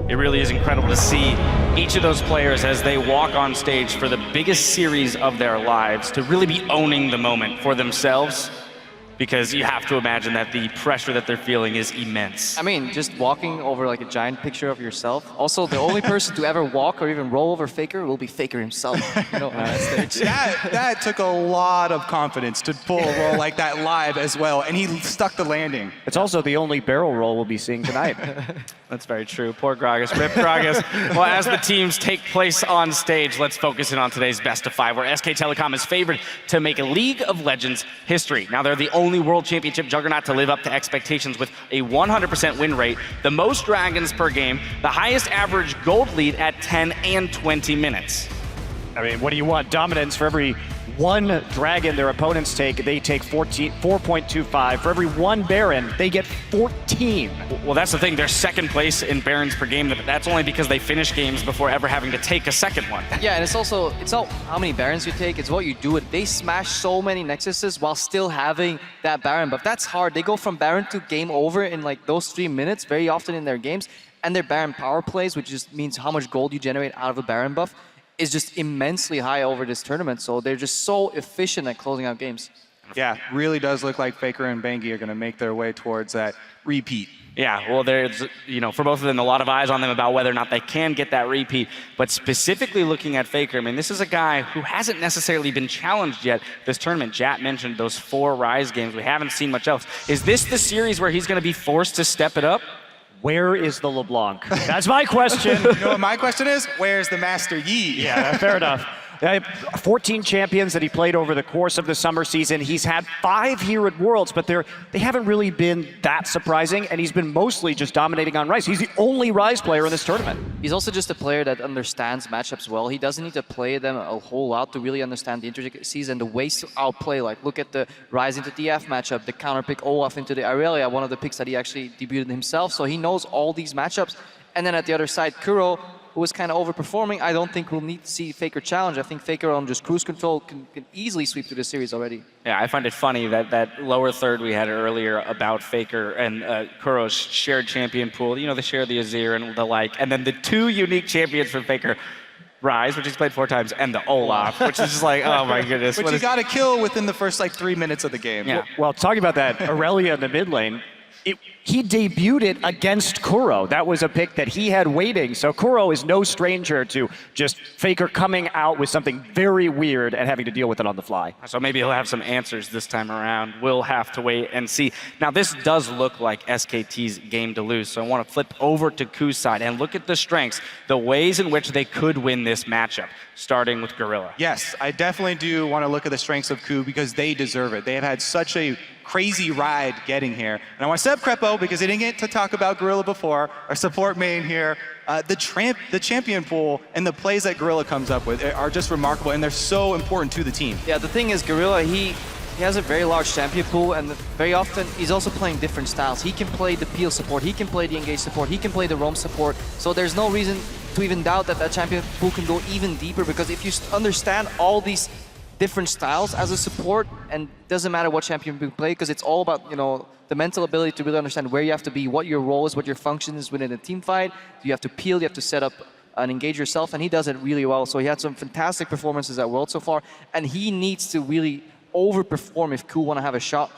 It really is incredible to see each of those players as they walk on stage for the biggest series of their lives to really be owning the moment for themselves, because you have to imagine that the pressure that they're feeling is immense. I mean, just walking over like a giant picture of yourself. Also, the only person to ever walk or even roll over FLICKR will be FLICKR himself, you know, on that stage. That took a lot of confidence to pull a roll like that live as well, and he stuck the landing. It's also the only barrel roll we'll be seeing tonight. That's very true. Poor Gragas. Rip Gragas. Well, as the teams take place on stage, let's focus in on today's best of 5, where SKTelecom is favored to make a League of Legends history. Now, they're the only World Championship juggernaut to live up to expectations with a 100% win rate, the most dragons per game, the highest average gold lead at 10 and 20 minutes. I mean, what do you want? Dominance. For every one dragon their opponents take, they take 4.25. For every one Baron, they get 14. Well, that's the thing. They're second place in Barons per game. That's only because they finish games before ever having to take a second one. Yeah, and it's not how many Barons you take, it's what you do it. They smash so many Nexuses while still having that Baron buff. That's hard. They go from Baron to game over in like those 3 minutes very often in their games, and their Baron power plays, which just means how much gold you generate out of a Baron buff, is just immensely high over this tournament. So they're just so efficient at closing out games. Yeah, really does look like FLICKR and Bengi are going to make their way towards that repeat. Yeah, well, there's, you know, for both of them, a lot of eyes on them about whether or not they can get that repeat. But specifically looking at FLICKR, I mean, this is a guy who hasn't necessarily been challenged yet this tournament. Jat mentioned those 4 Rise games. We haven't seen much else. Is this the series where he's going to be forced to step it up? Where is the LeBlanc? That's my question. You know what my question is? Where's the Master Yi? Yeah, fair enough. 14 champions that he played over the course of the summer season. He's had 5 here at Worlds, but they haven't really been that surprising, and he's been mostly just dominating on Rise. He's the only Rise player in this tournament. He's also just a player that understands matchups well. He doesn't need to play them a whole lot to really understand the intricacies and the ways to outplay. Like, look at the Rise into DF matchup, the counter pick Olaf into the Irelia, one of the picks that he actually debuted himself. So he knows all these matchups. And then at the other side, Kuro, who is kind of overperforming. I don't think we'll need to see FLICKR challenge. I think FLICKR on just cruise control can easily sweep through the series already. Yeah, I find it funny that lower third we had earlier about FLICKR and Kuro's shared champion pool. You know, they share the Azir and the like. And then the 2 unique champions for FLICKR, Rise, which he's played 4 times, and the Olaf, which is just like, oh my goodness. Which you got to kill within the first like 3 minutes of the game. Yeah. Well, talking about that, Irelia in the mid lane, he debuted it against Kuro. That was a pick that he had waiting. So Kuro is no stranger to just FLICKR coming out with something very weird and having to deal with it on the fly. So maybe he'll have some answers this time around. We'll have to wait and see. Now, this does look like SKT's game to lose. So I want to flip over to KOO's side and look at the strengths, the ways in which they could win this matchup, starting with Gorilla. Yes, I definitely do want to look at the strengths of KOO because they deserve it. They have had such a crazy ride getting here. And I want to set up Crepo because they didn't get to talk about Gorilla before, our support main here. The champion pool and the plays that Gorilla comes up with are just remarkable, and they're so important to the team. Yeah, the thing is, Gorilla, he has a very large champion pool, and very often he's also playing different styles. He can play the peel support, he can play the engage support, he can play the roam support, so there's no reason to even doubt that that champion pool can go even deeper, because if you understand all these different styles as a support, and doesn't matter what champion you play, because it's all about, you know, the mental ability to really understand where you have to be, what your role is, what your function is within a team fight. You have to peel, you have to set up and engage yourself, and he does it really well. So he had some fantastic performances at World so far, and he needs to really overperform if KOO want to have a shot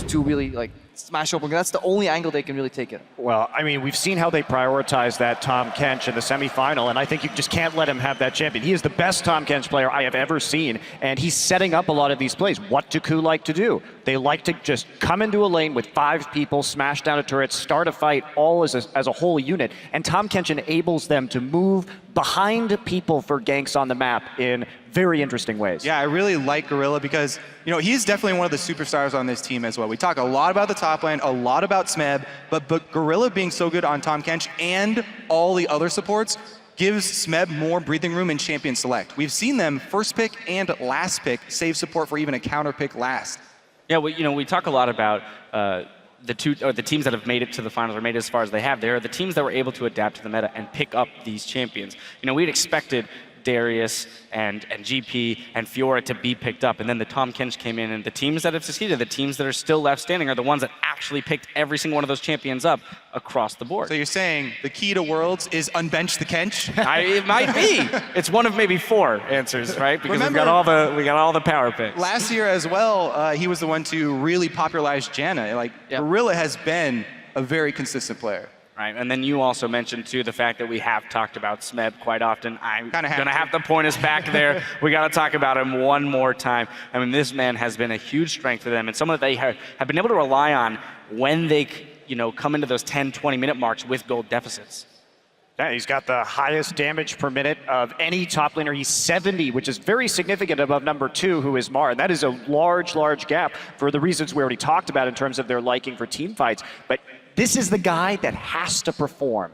to really like smash open. That's the only angle they can really take it. Well, I mean, we've seen how they prioritize that Tahm Kench in the semifinal, and I think you just can't let him have that champion. He is the best Tahm Kench player I have ever seen, and he's setting up a lot of these plays. What do KOO like to do? They like to just come into a lane with 5 people, smash down a turret, start a fight, all as a whole unit, and Tahm Kench enables them to move behind people for ganks on the map in very interesting ways. Yeah, I really like Gorilla because, you know, he's definitely one of the superstars on this team as well. We talk a lot about the top lane, a lot about Smeb, but Gorilla being so good on Tahm Kench and all the other supports gives Smeb more breathing room in champion select. We've seen them first pick and last pick save support for even a counter pick last. Yeah, well, you know, we talk a lot about the teams that have made it to the finals or made it as far as they have. They are the teams that were able to adapt to the meta and pick up these champions. You know, we'd expected Darius and GP and Fiora to be picked up. And then the Tahm Kench came in, and the teams that have succeeded, the teams that are still left standing, are the ones that actually picked every single one of those champions up across the board. So you're saying the key to Worlds is unbench the Kench? It might be. It's one of maybe 4 answers, right? Because Remember, we got all the power picks. Last year as well, he was the one to really popularize Janna. Like, Gorilla has been a very consistent player. Right, and then you also mentioned, too, the fact that we have talked about Smeb quite often. I'm going to have to point us back there. We got to talk about him one more time. I mean, this man has been a huge strength for them, and someone that they have been able to rely on when they, come into those 10, 20-minute marks with gold deficits. Yeah, he's got the highest damage per minute of any top laner. He's 70, which is very significant above number 2, who is Mar. And that is a large, large gap for the reasons we already talked about in terms of their liking for team fights. But this is the guy that has to perform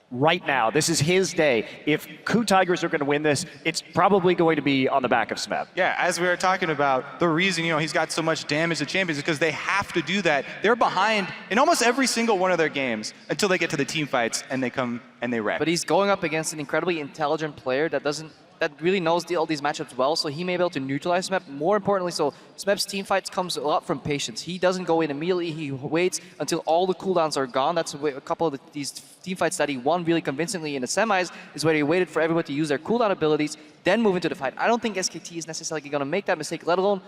right now. This is his day. If KOO Tigers are going to win this, it's probably going to be on the back of Smeb. Yeah, as we were talking about, the reason he's got so much damage to champions is because they have to do that. They're behind in almost every single one of their games until they get to the team fights and they come and they wreck. But he's going up against an incredibly intelligent player that really knows all these matchups well, so he may be able to neutralize Smeb. More importantly, so Smeb's team fights comes a lot from patience. He doesn't go in immediately, he waits until all the cooldowns are gone. That's a couple of these team fights that he won really convincingly in the semis, is where he waited for everyone to use their cooldown abilities, then move into the fight. I don't think SKT is necessarily going to make that mistake, let alone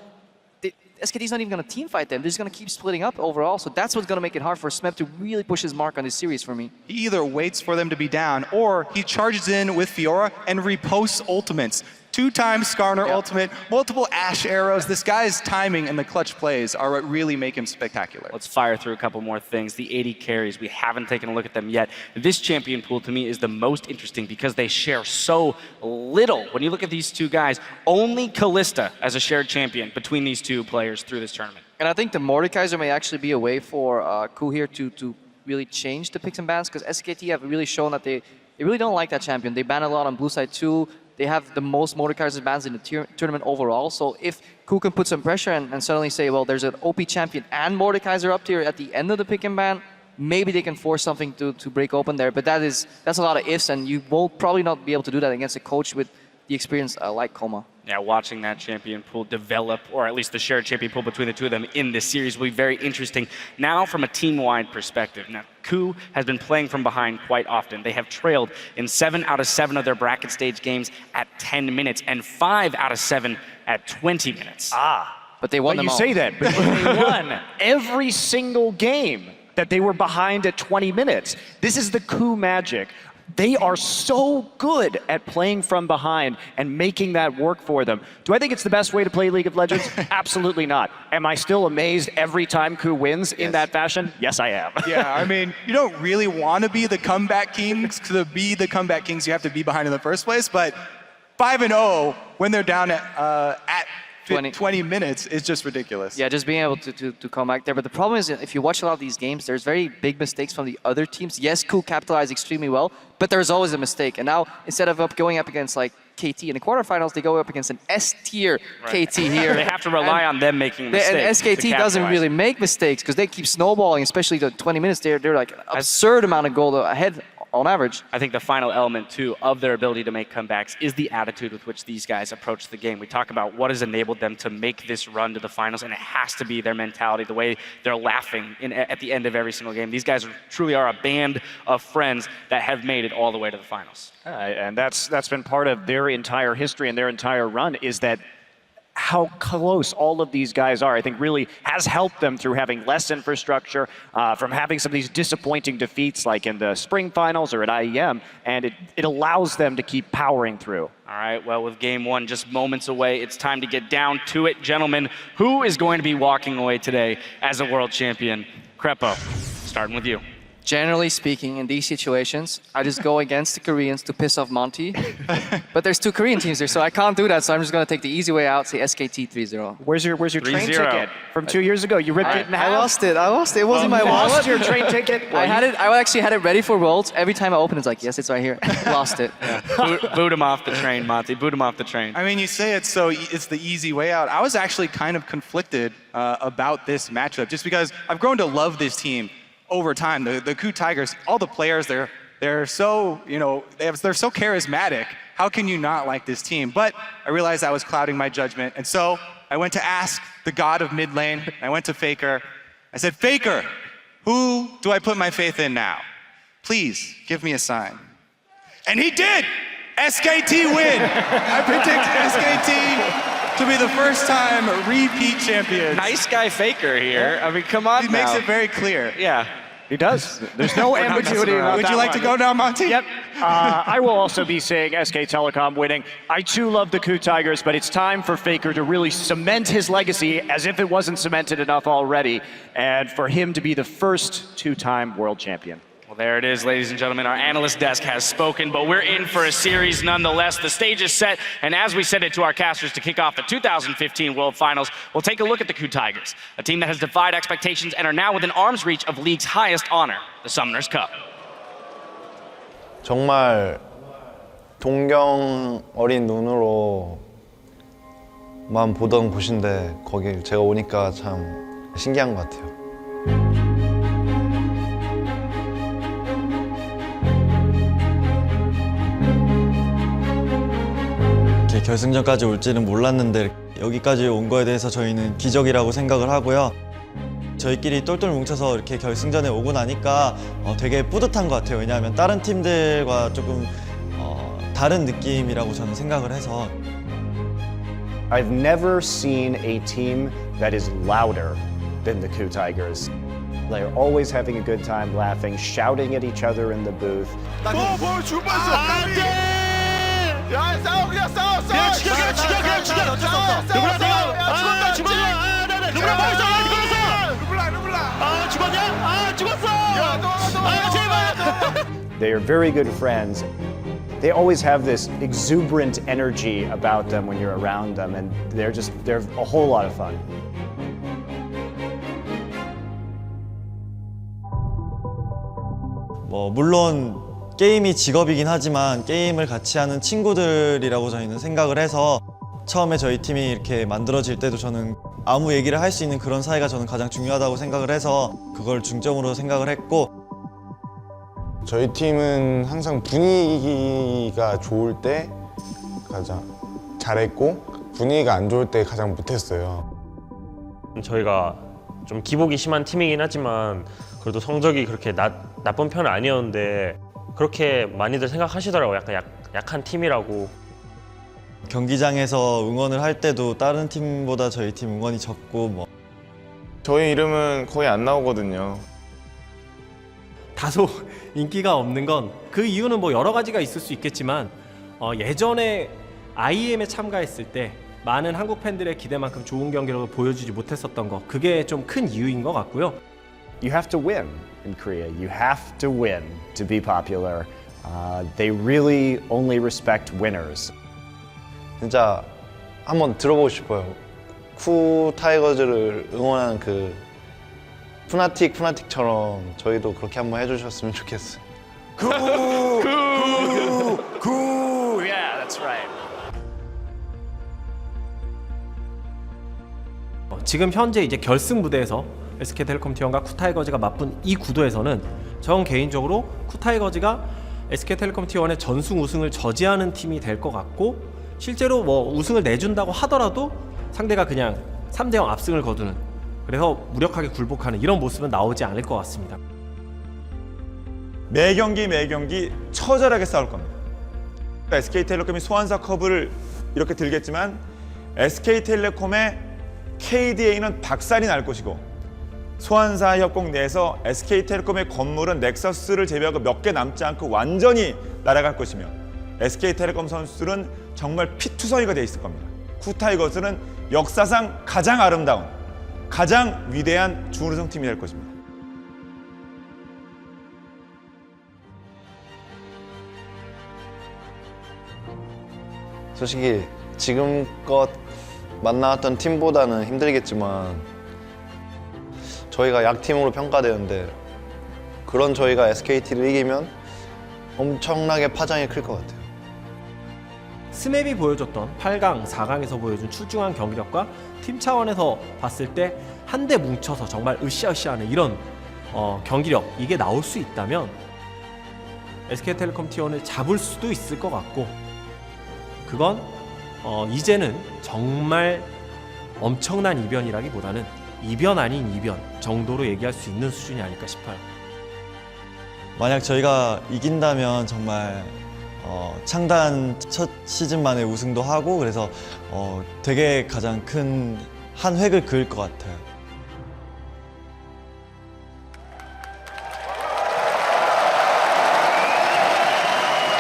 SKT is not even going to team fight them. They're just going to keep splitting up overall. So that's what's going to make it hard for Smeb to really push his mark on this series for me. He either waits for them to be down, or he charges in with Fiora and reposts ultimates. 2-time Skarner ultimate, multiple Ashe arrows. This guy's timing and the clutch plays are what really make him spectacular. Let's fire through a couple more things. The 80 carries, we haven't taken a look at them yet. This champion pool to me is the most interesting because they share so little. When you look at these two guys, only Kalista as a shared champion between these two players through this tournament. And I think the Mordekaiser may actually be a way for KOO here to really change the picks and bans, because SKT have really shown that they really don't like that champion. They ban a lot on blue side too. They have the most Mordekaiser bans in the tournament overall. So if KOO can put some pressure and suddenly say, well, there's an OP champion and Mordekaiser up here at the end of the pick and ban, maybe they can force something to break open there. But that's a lot of ifs, and you will probably not be able to do that against a coach with the experience like Koma. Yeah, watching that champion pool develop, or at least the shared champion pool between the two of them in this series will be very interesting. Now, from a team-wide perspective, now KOO has been playing from behind quite often. They have trailed in 7 out of 7 of their bracket stage games at 10 minutes and 5 out of 7 at 20 minutes. But they won them all. You say that, but they won every single game that they were behind at 20 minutes. This is the KOO magic. They are so good at playing from behind and making that work for them. Do I think it's the best way to play League of Legends? Absolutely not. Am I still amazed every time KOO wins in that fashion? Yes, I am. Yeah, I mean, you don't really want to be the comeback kings. To be the comeback kings, you have to be behind in the first place. But 5-0 when they're down at 20 minutes is just ridiculous. Yeah, just being able to come back there. But the problem is, if you watch a lot of these games, there's very big mistakes from the other teams. Yes, KOO capitalized extremely well, but there's always a mistake. And now, instead of going up against like KT in the quarterfinals, they go up against an S-tier KT here. They have to rely on them making mistakes. And SKT doesn't really make mistakes because they keep snowballing, especially the 20 minutes. They're like an absurd amount of goal ahead on average. I think the final element, too, of their ability to make comebacks is the attitude with which these guys approach the game. We talk about what has enabled them to make this run to the finals, and it has to be their mentality, the way they're laughing at the end of every single game. These guys truly are a band of friends that have made it all the way to the finals. And that's been part of their entire history and their entire run, is that how close all of these guys are, I think really has helped them through having less infrastructure, from having some of these disappointing defeats like in the spring finals or at IEM, and it allows them to keep powering through. All right, well, with game one just moments away, it's time to get down to it. Gentlemen, who is going to be walking away today as a world champion? Krepo, starting with you. Generally speaking, in these situations, I just go against the Koreans to piss off Monty. But there's 2 Korean teams there, so I can't do that. So I'm just going to take the easy way out, say SKT 3-0. Where's your train ticket from 2 years ago? You ripped it in half. I lost it. It wasn't my wallet. Lost your train ticket? I actually had it ready for Worlds. Every time I open it's like, yes, it's right here. Lost it. Boot him off the train, Monty. Boot him off the train. I mean, you say it's the easy way out. I was actually kind of conflicted about this matchup, just because I've grown to love this team over time. The KOO Tigers, all the players, they're so, they're so charismatic. How can you not like this team? But I realized that was clouding my judgment. And so I went to ask the god of mid lane. I went to FLICKR. I said, FLICKR, who do I put my faith in now? Please give me a sign. And he did! SKT win! I predict SKT to be the first time repeat champions. Nice guy FLICKR here. I mean, come on He now. makes it very clear. Yeah. He does. There's no ambiguity about Would that you like one. to go now, Monty? Yep. I will also be saying SK Telecom winning. I too love the KOO Tigers, but it's time for FLICKR to really cement his legacy as if it wasn't cemented enough already, and for him to be the first two-time world champion. Well, there it is, ladies and gentlemen. Our analyst desk has spoken, but we're in for a series nonetheless. The stage is set, and as we said it to our casters to kick off the 2015 World Finals, we'll take a look at the KOO Tigers, a team that has defied expectations and are now within arm's reach of League's highest honor, the Summoners Cup. 정말 동경 어린 눈으로만 보던 곳인데 거길 제가 오니까 참 신기한 것 같아요. 이렇게 결승전까지 올지는 몰랐는데 여기까지 온 거에 대해서 저희는 기적이라고 생각을 하고요. 저희끼리 똘똘 뭉쳐서 이렇게 결승전에 오고 나니까 되게 뿌듯한 것 같아요. 왜냐하면 다른 팀들과 조금 다른 느낌이라고 저는 생각을 해서. I've never seen a team that is louder than the KOO Tigers. They're always having a good time, laughing, shouting at each other in the booth. They are very good friends. They always have this exuberant energy about them when you're around them, and they're a whole lot of fun. 물론 게임이 직업이긴 하지만 게임을 같이 하는 친구들이라고 저희는 생각을 해서 처음에 저희 팀이 이렇게 만들어질 때도 저는 아무 얘기를 할 수 있는 그런 사이가 저는 가장 중요하다고 생각을 해서 그걸 중점으로 생각을 했고. 저희 팀은 항상 분위기가 좋을 때 가장 잘했고 분위기가 안 좋을 때 가장 못했어요. 저희가 좀 기복이 심한 팀이긴 하지만 그래도 성적이 그렇게 나쁜 편은 아니었는데 그렇게 많이들 생각하시더라고요. 약간 약한 팀이라고. 경기장에서 응원을 할 때도 다른 팀보다 저희 팀 응원이 적고 저희 이름은 거의 안 나오거든요. 다소 인기가 없는 건 그 이유는 여러 가지가 있을 수 있겠지만 예전에 IEM에 참가했을 때 많은 한국 팬들의 기대만큼 좋은 경기력을 보여주지 못했었던 거, 그게 좀 큰 이유인 것 같고요. You have to win in Korea. You have to win to be popular. They really only respect winners. 진짜 한번 들어보고 싶어요. KOO 타이거즈를 응원하는 그 푸나틱처럼 저희도 그렇게 한번 해주셨으면 좋겠어요. KOO, yeah, that's right. 지금 현재 이제 결승 무대에서 SK텔레콤 T1과 KOO 타이거즈가 맞붙은 이 구도에서는 전 개인적으로 KOO 타이거즈가 SK텔레콤 T1의 전승 우승을 저지하는 팀이 될 것 같고, 실제로 우승을 내준다고 하더라도 상대가 그냥 3대0 압승을 거두는, 그래서 무력하게 굴복하는 이런 모습은 나오지 않을 것 같습니다. 매 경기 처절하게 싸울 겁니다. SK텔레콤이 소환사컵을 이렇게 들겠지만 SK텔레콤의 KDA는 박살이 날 것이고, 소환사 협곡 내에서 SK텔레콤의 건물은 넥서스를 제외하고 몇 개 남지 않고 완전히 날아갈 것이며, SK텔레콤 선수들은 정말 피투성이가 돼 있을 겁니다. KOO 타이거즈는 역사상 가장 아름다운, 가장 위대한 준우승 팀이 될 것입니다. 솔직히 지금껏 만나왔던 팀보다는 힘들겠지만 저희가 약팀으로 평가되는데, 그런 저희가 SKT를 이기면 엄청나게 파장이 클 것 같아요. 스맵이 보여줬던 8강, 4강에서 보여준 출중한 경기력과 팀 차원에서 봤을 때 한데 뭉쳐서 정말 으쌰으쌰하는 이런 경기력, 이게 나올 수 있다면 SK텔레콤 T1을 잡을 수도 있을 것 같고, 그건 이제는 정말 엄청난 이변이라기보다는 이변 아닌 이변 정도로 얘기할 수 있는 수준이 아닐까 싶어요. 만약 저희가 이긴다면 정말 창단 첫 시즌 만에 우승도 하고 그래서 되게 가장 큰 한 획을 그을 것 같아요.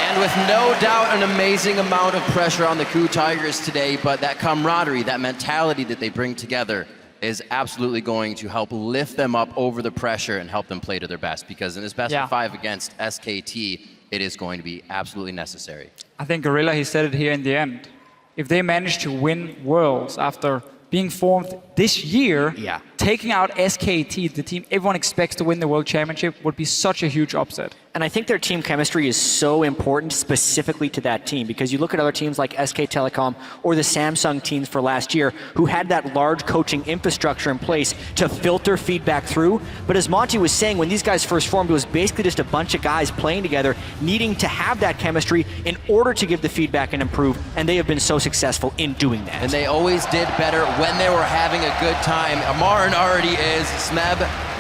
And with no doubt an amazing amount of pressure on the KOO Tigers today, but that camaraderie, that mentality that they bring together is absolutely going to help lift them up over the pressure and help them play to their best, because in this best of 5 against SKT, it is going to be absolutely necessary. I think Gorilla, he said it here in the end. If they manage to win Worlds after being formed this year, taking out SKT, the team everyone expects to win the World Championship, would be such a huge upset. And I think their team chemistry is so important specifically to that team, because you look at other teams like SKTelecom or the Samsung teams for last year who had that large coaching infrastructure in place to filter feedback through. But as Monty was saying, when these guys first formed, it was basically just a bunch of guys playing together, needing to have that chemistry in order to give the feedback and improve, and they have been so successful in doing that. And they always did better when they were having a good time. Marin already is. Smeb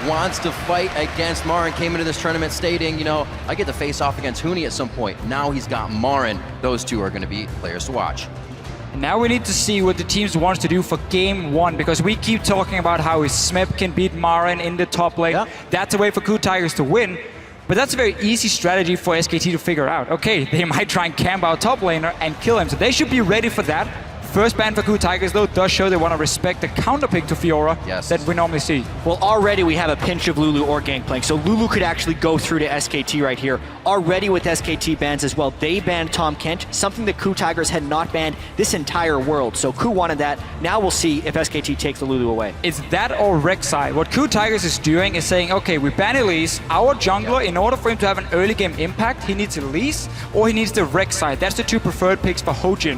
wants to fight against Marin, came into this tournament stating, you know, I get to face off against Huni at some point. Now he's got Marin. Those two are going to be players to watch. And now we need to see what the teams wants to do for game 1, because we keep talking about how Smeb can beat Marin in the top lane. That's a way for KOO Tigers to win. But that's a very easy strategy for SKT to figure out. Okay, they might try and camp out top laner and kill him, so they should be ready for that. First ban for KOO Tigers, though, does show they want to respect the counter pick to Fiora that we normally see. Well, already we have a pinch of Lulu or Gangplank, so Lulu could actually go through to SKT right here. Already with SKT bans as well, they banned Tahm Kench, something that KOO Tigers had not banned this entire world. So KOO wanted that. Now we'll see if SKT takes the Lulu away. It's that or Rek'Sai. What KOO Tigers is doing is saying, okay, we ban Elise. Our jungler, in order for him to have an early game impact, he needs Elise or he needs the Rek'Sai. That's the two preferred picks for Hojin.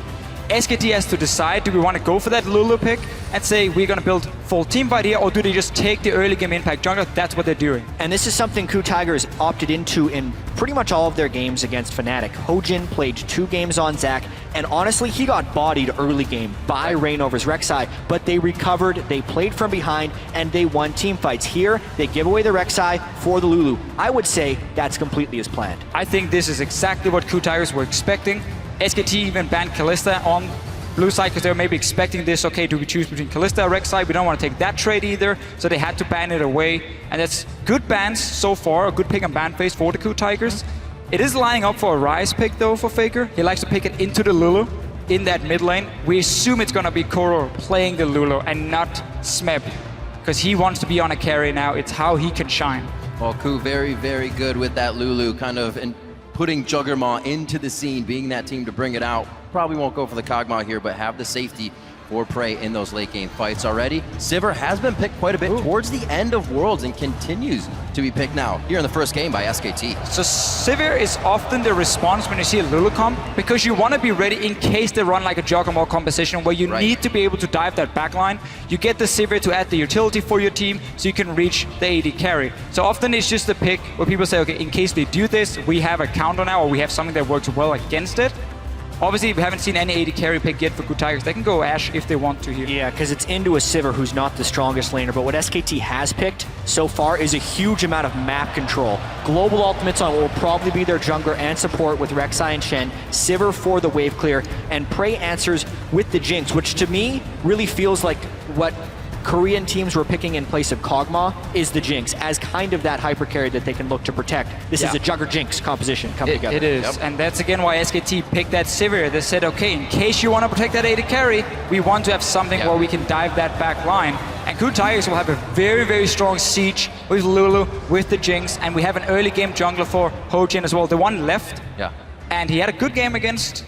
SKT has to decide, do we want to go for that Lulu pick and say we're going to build full team fight here, or do they just take the early game impact jungler? That's what they're doing. And this is something KOO Tigers opted into in pretty much all of their games against Fnatic. Hojin played 2 games on Zac, and honestly, he got bodied early game by Reignover's Rek'Sai, but they recovered, they played from behind, and they won team fights. Here, they give away the Rek'Sai for the Lulu. I would say that's completely as planned. I think this is exactly what KOO Tigers were expecting. SKT even banned Kalista on blue side because they were maybe expecting this, okay, do we choose between Kalista or Rek'Sai? We don't want to take that trade either, so they had to ban it away. And that's good bans so far, a good pick and ban phase for the KOO Tigers. It is lining up for a Ryze pick though for FLICKR. He likes to pick it into the Lulu in that mid lane. We assume it's going to be Koro playing the Lulu and not Smeb, because he wants to be on a carry now. It's how he can shine. Well, KOO very, very good with that Lulu, kind of putting Juggernaut into the scene, being that team to bring it out. Probably won't go for the Kog'Maw here, but have the safety for Prey in those late game fights already. Sivir has been picked quite a bit towards the end of Worlds and continues to be picked now here in the first game by SKT. So Sivir is often the response when you see a Lulu comp, because you want to be ready in case they run like a Juggernaut composition where you need to be able to dive that backline. You get the Sivir to add the utility for your team so you can reach the AD carry. So often it's just a pick where people say, okay, in case they do this, we have a counter now, or we have something that works well against it. Obviously, we haven't seen any AD carry pick yet for KOO Tigers. They can go Ashe if they want to here. Yeah, because it's into a Sivir who's not the strongest laner, but what SKT has picked so far is a huge amount of map control. Global ultimates on what will probably be their jungler and support with Rek'Sai and Shen, Sivir for the wave clear, and Prey answers with the Jinx, which to me really feels like what Korean teams were picking in place of Kog'Maw is the Jinx as kind of that hyper carry that they can look to protect. This is a Jugger Jinx composition coming together. It is, and that's again why SKT picked that Sivir. They said, okay, in case you want to protect that AD carry, we want to have something where we can dive that back line. And KOO Tigers will have a very, very strong siege with Lulu, with the Jinx, and we have an early game jungler for Hojin as well. The one left, and he had a good game against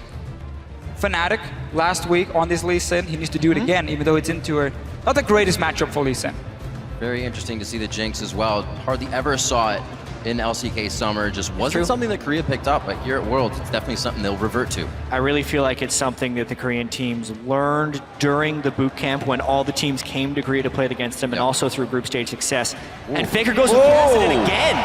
Fnatic last week on this Lee Sin. He needs to do it again, even though it's into a not the greatest matchup for Lee Sin. Very interesting to see the Jinx as well. Hardly ever saw it in LCK Summer. Just wasn't something that Korea picked up, but here at Worlds, it's definitely something they'll revert to. I really feel like it's something that the Korean teams learned during the boot camp when all the teams came to Korea to play against them, and also through group stage success. And FLICKR goes with Cassidy again.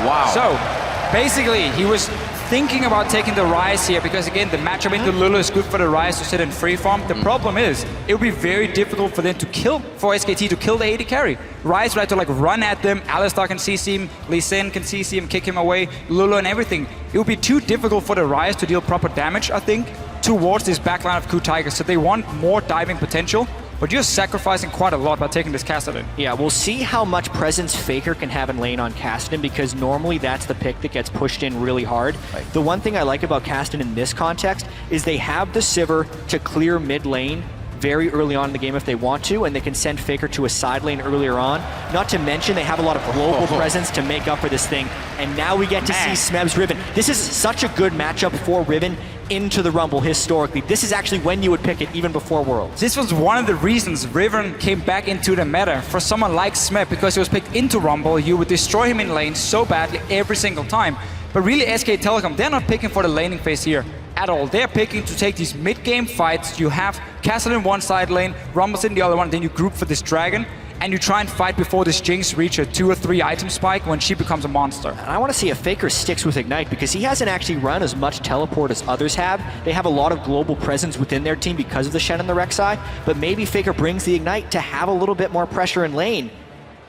Wow. So basically, he was thinking about taking the Ryze here because, again, the matchup into Lulu is good for the Ryze to sit in free farm. The problem is, it will be very difficult for them to kill, for SKT to kill the AD carry. Ryze will have to like run at them, Alistar can CC him, Lee Sin can CC him, kick him away, Lulu and everything. It will be too difficult for the Ryze to deal proper damage, I think, towards this backline of KOO Tigers. So they want more diving potential. But you're sacrificing quite a lot by taking this Kassadin. Yeah, we'll see how much presence FLICKR can have in lane on Kassadin because normally that's the pick that gets pushed in really hard. Right. The one thing I like about Kassadin in this context is they have the Sivir to clear mid lane very early on in the game if they want to, and they can send FLICKR to a side lane earlier on. Not to mention they have a lot of global presence to make up for this thing. And now we get to see Smeb's Riven. This is such a good matchup for Riven into the Rumble historically. This is actually when you would pick it even before Worlds. This was one of the reasons Riven came back into the meta for someone like Smeb, because he was picked into Rumble. You would destroy him in lane so badly every single time. But really SKTelecom, they're not picking for the laning phase here at all. They're picking to take these mid-game fights. You have Kassadin in one side lane, Rumble's in the other one, then you group for this dragon, and you try and fight before this Jinx reach a 2 or 3 item spike when she becomes a monster. And I want to see if FLICKR sticks with Ignite because he hasn't actually run as much teleport as others have. They have a lot of global presence within their team because of the Shen and the Rek'Sai, but maybe FLICKR brings the Ignite to have a little bit more pressure in lane.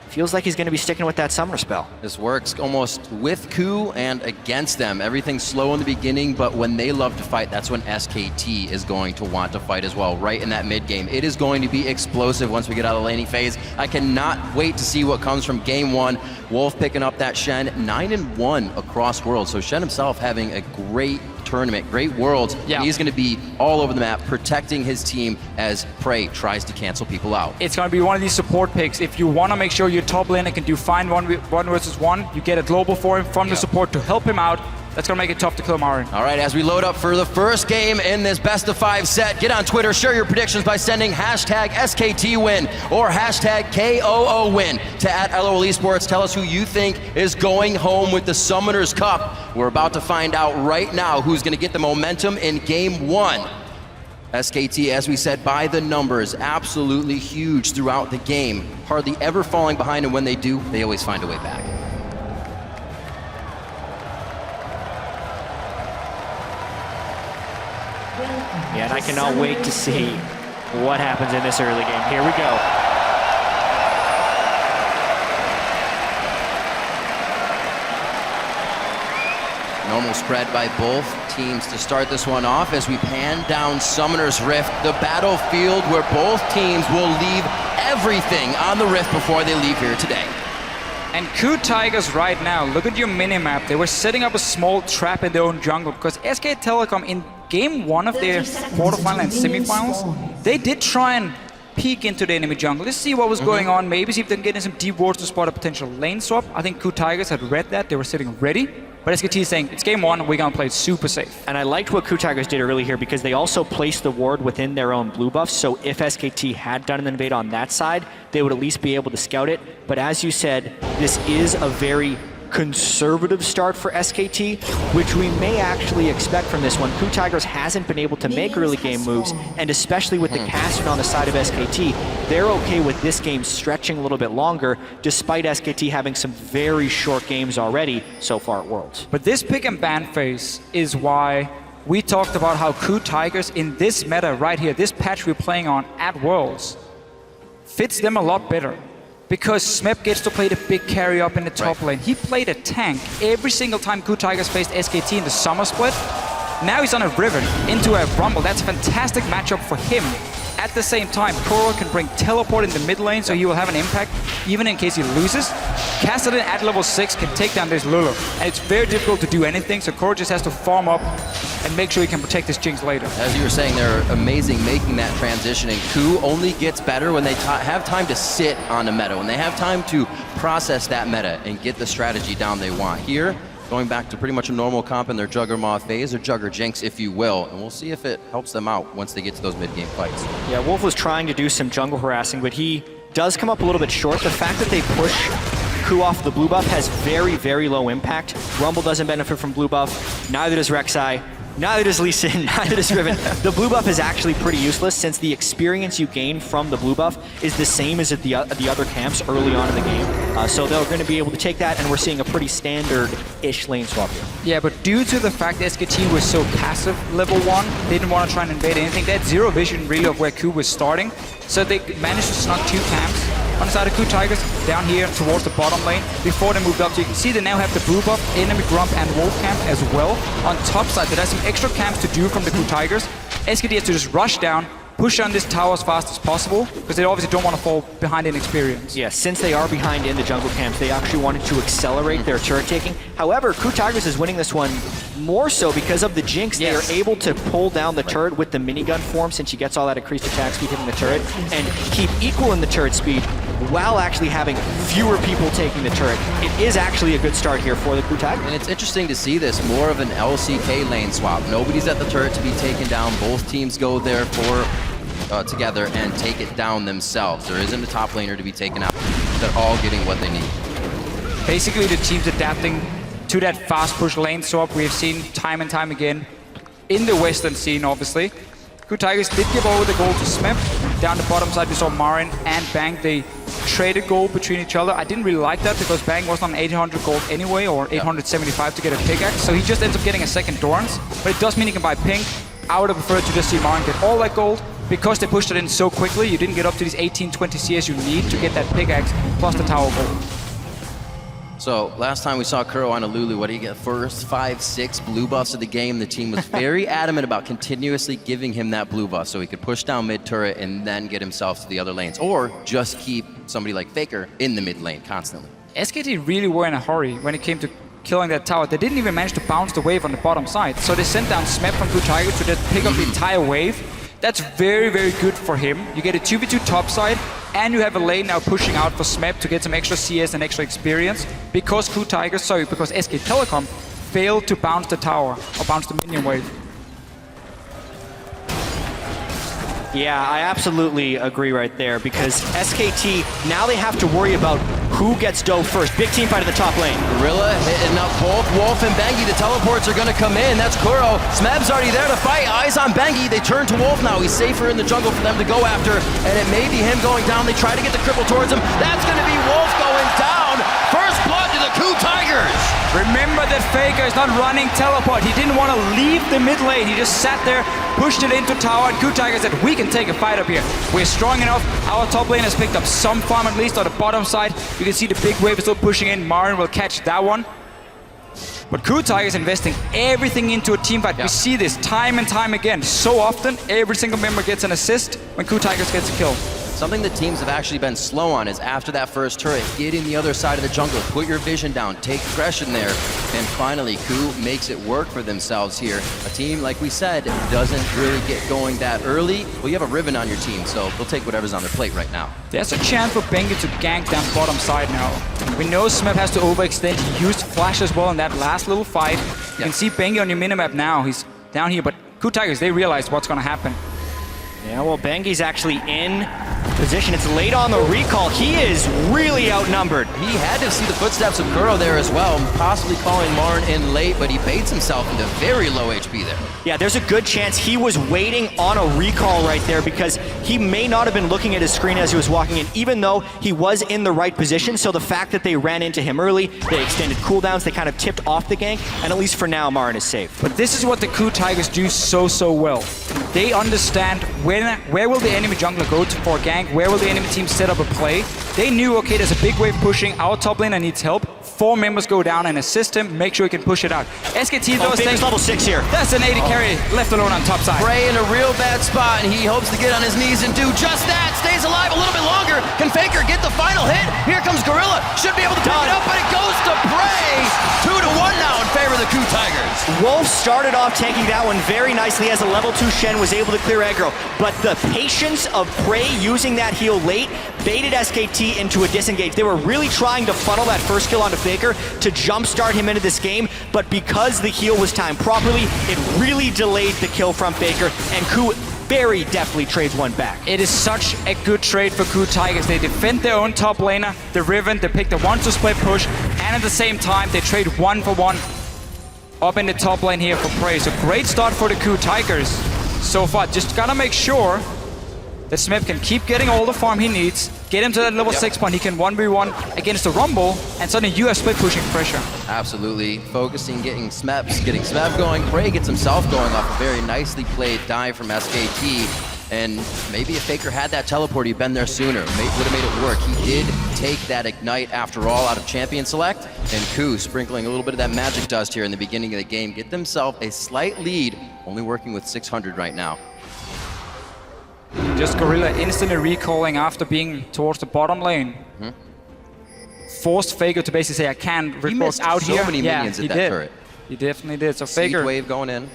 Feels like he's going to be sticking with that summoner spell. This works almost with KOO and against them. Everything's slow in the beginning, but when they love to fight, that's when SKT is going to want to fight as well, right in that mid game. It is going to be explosive once we get out of the laning phase. I cannot wait to see what comes from game one. Wolf picking up that Shen, 9-1 across Worlds. So Shen himself having a great tournament, great Worlds. Yeah. And he's going to be all over the map, protecting his team as Prey tries to cancel people out. It's going to be one of these support picks. If you want to make sure your top laner can do fine one versus one, you get a global for him from the support to help him out. That's going to make it tough to kill Marin. All right, as we load up for the first game in this best-of-5 set, get on Twitter, share your predictions by sending hashtag SKTWin or hashtag KOOWin to @LOL Esports. Tell us who you think is going home with the Summoners Cup. We're about to find out right now who's going to get the momentum in game one. SKT, as we said, by the numbers, absolutely huge throughout the game. Hardly ever falling behind, and when they do, they always find a way back. Yeah, and I cannot wait to see what happens in this early game. Here we go. Normal spread by both teams to start this one off as we pan down Summoner's Rift, the battlefield where both teams will leave everything on the Rift before they leave here today. And KOO Tigers right now, look at your minimap. They were setting up a small trap in their own jungle because SKTelecom in game one of their quarterfinal and semifinals, they did try and peek into the enemy jungle. Let's see what was going on, maybe see if they can get in some deep wards to spot a potential lane swap. I think KOO Tigers had read that, they were sitting ready. But SKT is saying, it's game one, we're going to play it super safe. And I liked what KOO Tigers did early here because they also placed the ward within their own blue buff, so if SKT had done an invade on that side, they would at least be able to scout it. But as you said, this is a very conservative start for SKT, which we may actually expect from this one. KOO Tigers hasn't been able to make early game moves, and especially with the Kassadin on the side of SKT, they're okay with this game stretching a little bit longer, despite SKT having some very short games already so far at Worlds. But this pick and ban phase is why we talked about how KOO Tigers in this meta right here, this patch we're playing on at Worlds, fits them a lot better. Because Smeb gets to play the big carry up in the top lane. He played a tank every single time KOO Tigers faced SKT in the summer split. Now he's on a Riven into a Rumble. That's a fantastic matchup for him. At the same time, KOO can bring teleport in the mid lane, so he will have an impact even in case he loses. Kassadin at level 6 can take down this Lulu. And it's very difficult to do anything, so KOO just has to farm up and make sure he can protect his Jinx later. As you were saying, they're amazing making that transition, and KOO only gets better when they have time to sit on the meta, when they have time to process that meta and get the strategy down they want. Here, going back to pretty much a normal comp in their Juggernaut phase, or Jugger Jinx, if you will, and we'll see if it helps them out once they get to those mid-game fights. Yeah, Wolf was trying to do some jungle harassing, but he does come up a little bit short. The fact that they push KOO off the blue buff has very, very low impact. Rumble doesn't benefit from blue buff, neither does Rek'Sai. Neither does Lee Sin, neither does Riven. The blue buff is actually pretty useless since the experience you gain from the blue buff is the same as at the other camps early on in the game. So they're going to be able to take that, and we're seeing a pretty standard-ish lane swap here. Yeah, but due to the fact that SKT was so passive level 1, they didn't want to try and invade anything. They had zero vision really of where KOO was starting. So they managed to snuck 2 camps on the side of KOO Tigers down here towards the bottom lane before they moved up. So you can see they now have the blue buff, enemy grump and wolf camp as well. On top side, there are some extra camps to do from the KOO Tigers. SKT has to just rush down, push on this tower as fast as possible, because they obviously don't want to fall behind in experience. Yeah, since they are behind in the jungle camps, they actually wanted to accelerate their turret taking. However, KOO Tigers is winning this one more so because of the Jinx. Yes. They are able to pull down the turret with the minigun form since she gets all that increased attack speed hitting the turret, and keep equal in the turret speed while actually having fewer people taking the turret. It is actually a good start here for the KOO Tigers. And it's interesting to see this, more of an LCK lane swap. Nobody's at the turret to be taken down. Both teams go there for together and take it down themselves. There isn't a top laner to be taken out. They're all getting what they need. Basically, the team's adapting to that fast push lane swap we've seen time and time again in the Western scene, obviously. KOO Tigers did give over the gold to Smep. Down the bottom side, we saw Marin and Bang. They traded gold between each other. I didn't really like that because Bang was on 800 gold anyway, or 875 to get a pickaxe. So he just ends up getting a second Dorans. But it does mean he can buy pink. I would have preferred to just see Marin get all that gold. Because they pushed it in so quickly, you didn't get up to these 18-20 CS you need to get that pickaxe plus the tower gold. So last time we saw Kuro on a Lulu, what do you get? First 5-6 blue buffs of the game. The team was very adamant about continuously giving him that blue buff so he could push down mid turret and then get himself to the other lanes, or just keep somebody like FLICKR in the mid lane constantly. SKT really were in a hurry when it came to killing that tower. They didn't even manage to bounce the wave on the bottom side. So they sent down Smep from KOO Tigers to just pick up the entire wave. That's very, very good for him. You get a 2v2 top side, and you have a lane now pushing out for Smep to get some extra CS and extra experience because because SKTelecom failed to bounce the tower or bounce the minion wave. Yeah, I absolutely agree right there because SKT, now they have to worry about who gets dough first. Big team fight in the top lane. Gorilla hitting up both Wolf and Bengi. The teleports are going to come in. That's Kuro. Smeb's already there to fight. Eyes on Bengi. They turn to Wolf now. He's safer in the jungle for them to go after. And it may be him going down. They try to get the cripple towards him. That's going to be Wolf going down. First blood to the KOO Tigers. Remember that FLICKR is not running teleport. He didn't want to leave the mid lane. He just sat there, pushed it into tower, and KOO Tigers said, we can take a fight up here. We're strong enough. Our top lane has picked up some farm, at least on the bottom side. You can see the big wave is still pushing in. Marin will catch that one. But KOO Tigers investing everything into a team fight. Yeah. We see this time and time again. So often, every single member gets an assist when KOO Tigers gets a kill. Something that teams have actually been slow on is after that first turret, get in the other side of the jungle, put your vision down, take aggression there, and finally KOO makes it work for themselves here. A team, like we said, doesn't really get going that early. Well, you have a Riven on your team, so they'll take whatever's on their plate right now. There's a chance for Bengi to gank down bottom side now. We know Smep has to overextend. He used Flash as well in that last little fight. You can see Bengi on your minimap now. He's down here, but KOO Tigers, they realize what's going to happen. Yeah, well, Bengi's actually in position. It's late on the recall. He is really outnumbered. He had to see the footsteps of Kuro there as well, possibly calling Marin in late, but he baits himself into very low HP there. Yeah, there's a good chance he was waiting on a recall right there because he may not have been looking at his screen as he was walking in, even though he was in the right position. So the fact that they ran into him early, they extended cooldowns, they kind of tipped off the gank, and at least for now, Marin is safe. But this is what the KOO Tigers do so well. They understand where will the enemy jungler go for a gank, where will the enemy team set up a play. They knew, okay, there's a big wave pushing, our top laner needs help. 4 members go down and assist him, make sure he can push it out. SKT though is level 6 here. That's an 80 carry left alone on top side. Bray in a real bad spot, and he hopes to get on his knees and do just that. Stays alive a little bit longer. Can FLICKR get the final hit? Here comes Gorilla. Should be able to pick it up, but it goes to Bray. 2-1 now in favor of the KOO Tigers. Wolf started off tanking that one very nicely as a level 2 Shen was able to clear aggro, but the patience of Bray using that heal late baited SKT into a disengage. They were really trying to funnel that first kill onto FLICKR to jumpstart him into this game, but because the heal was timed properly, it really delayed the kill from FLICKR, and KOO very deftly trades one back. It is such a good trade for KOO Tigers. They defend their own top laner, the Riven, they pick the 1-2 split push, and at the same time, they trade 1 for 1. up in the top lane here for Prey. So great start for the KOO Tigers so far. Just gotta make sure that Smeb can keep getting all the farm he needs, get him to that level 6 point. He can 1v1 against the Rumble, and suddenly you have split pushing pressure. Absolutely. Focusing, getting Smeb going. Prey gets himself going off a very nicely played dive from SKT. And maybe if FLICKR had that teleport, he'd been there sooner. Would have made it work. He did take that Ignite after all out of Champion Select. And KOO sprinkling a little bit of that magic dust here in the beginning of the game. Get themselves a slight lead, only working with 600 right now. Just Gorilla instantly recalling after being towards the bottom lane. Forced FLICKR to basically say, I can't report out so here. Many minions at that turret. He definitely did. So Seed FLICKR wave going in.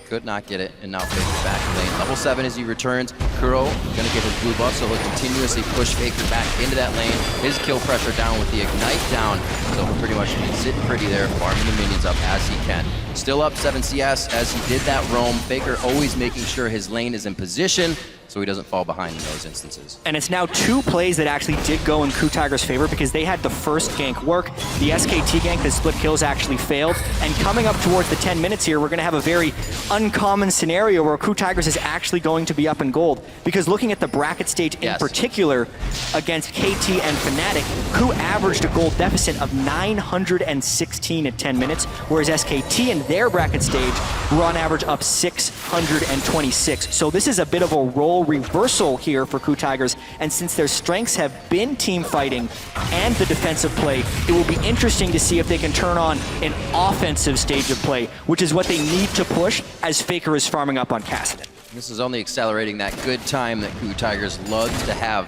Could not get it, and now FLICKR back in lane. Level 7 as he returns. KOO gonna get his blue buff, so he'll continuously push FLICKR back into that lane. His kill pressure down with the Ignite down, so he'll pretty much be sitting pretty there, farming the minions up as he can. Still up 7 CS as he did that roam. FLICKR always making sure his lane is in position, so he doesn't fall behind in those instances. And it's now 2 plays that actually did go in KOO Tigers' favor because they had the first gank work. The SKT gank, the split kills actually failed. And coming up towards the 10 minutes here, we're going to have a very uncommon scenario where KOO Tigers is actually going to be up in gold. Because looking at the bracket stage in particular against KT and Fnatic, KOO averaged a gold deficit of 916 at 10 minutes, whereas SKT in their bracket stage were on average up 626. So this is a bit of a role reversal here for KOO Tigers, and since their strengths have been team fighting and the defensive play, it will be interesting to see if they can turn on an offensive stage of play, which is what they need to push as FLICKR is farming up on Kassadin. This is only accelerating that good time that KOO Tigers loves to have.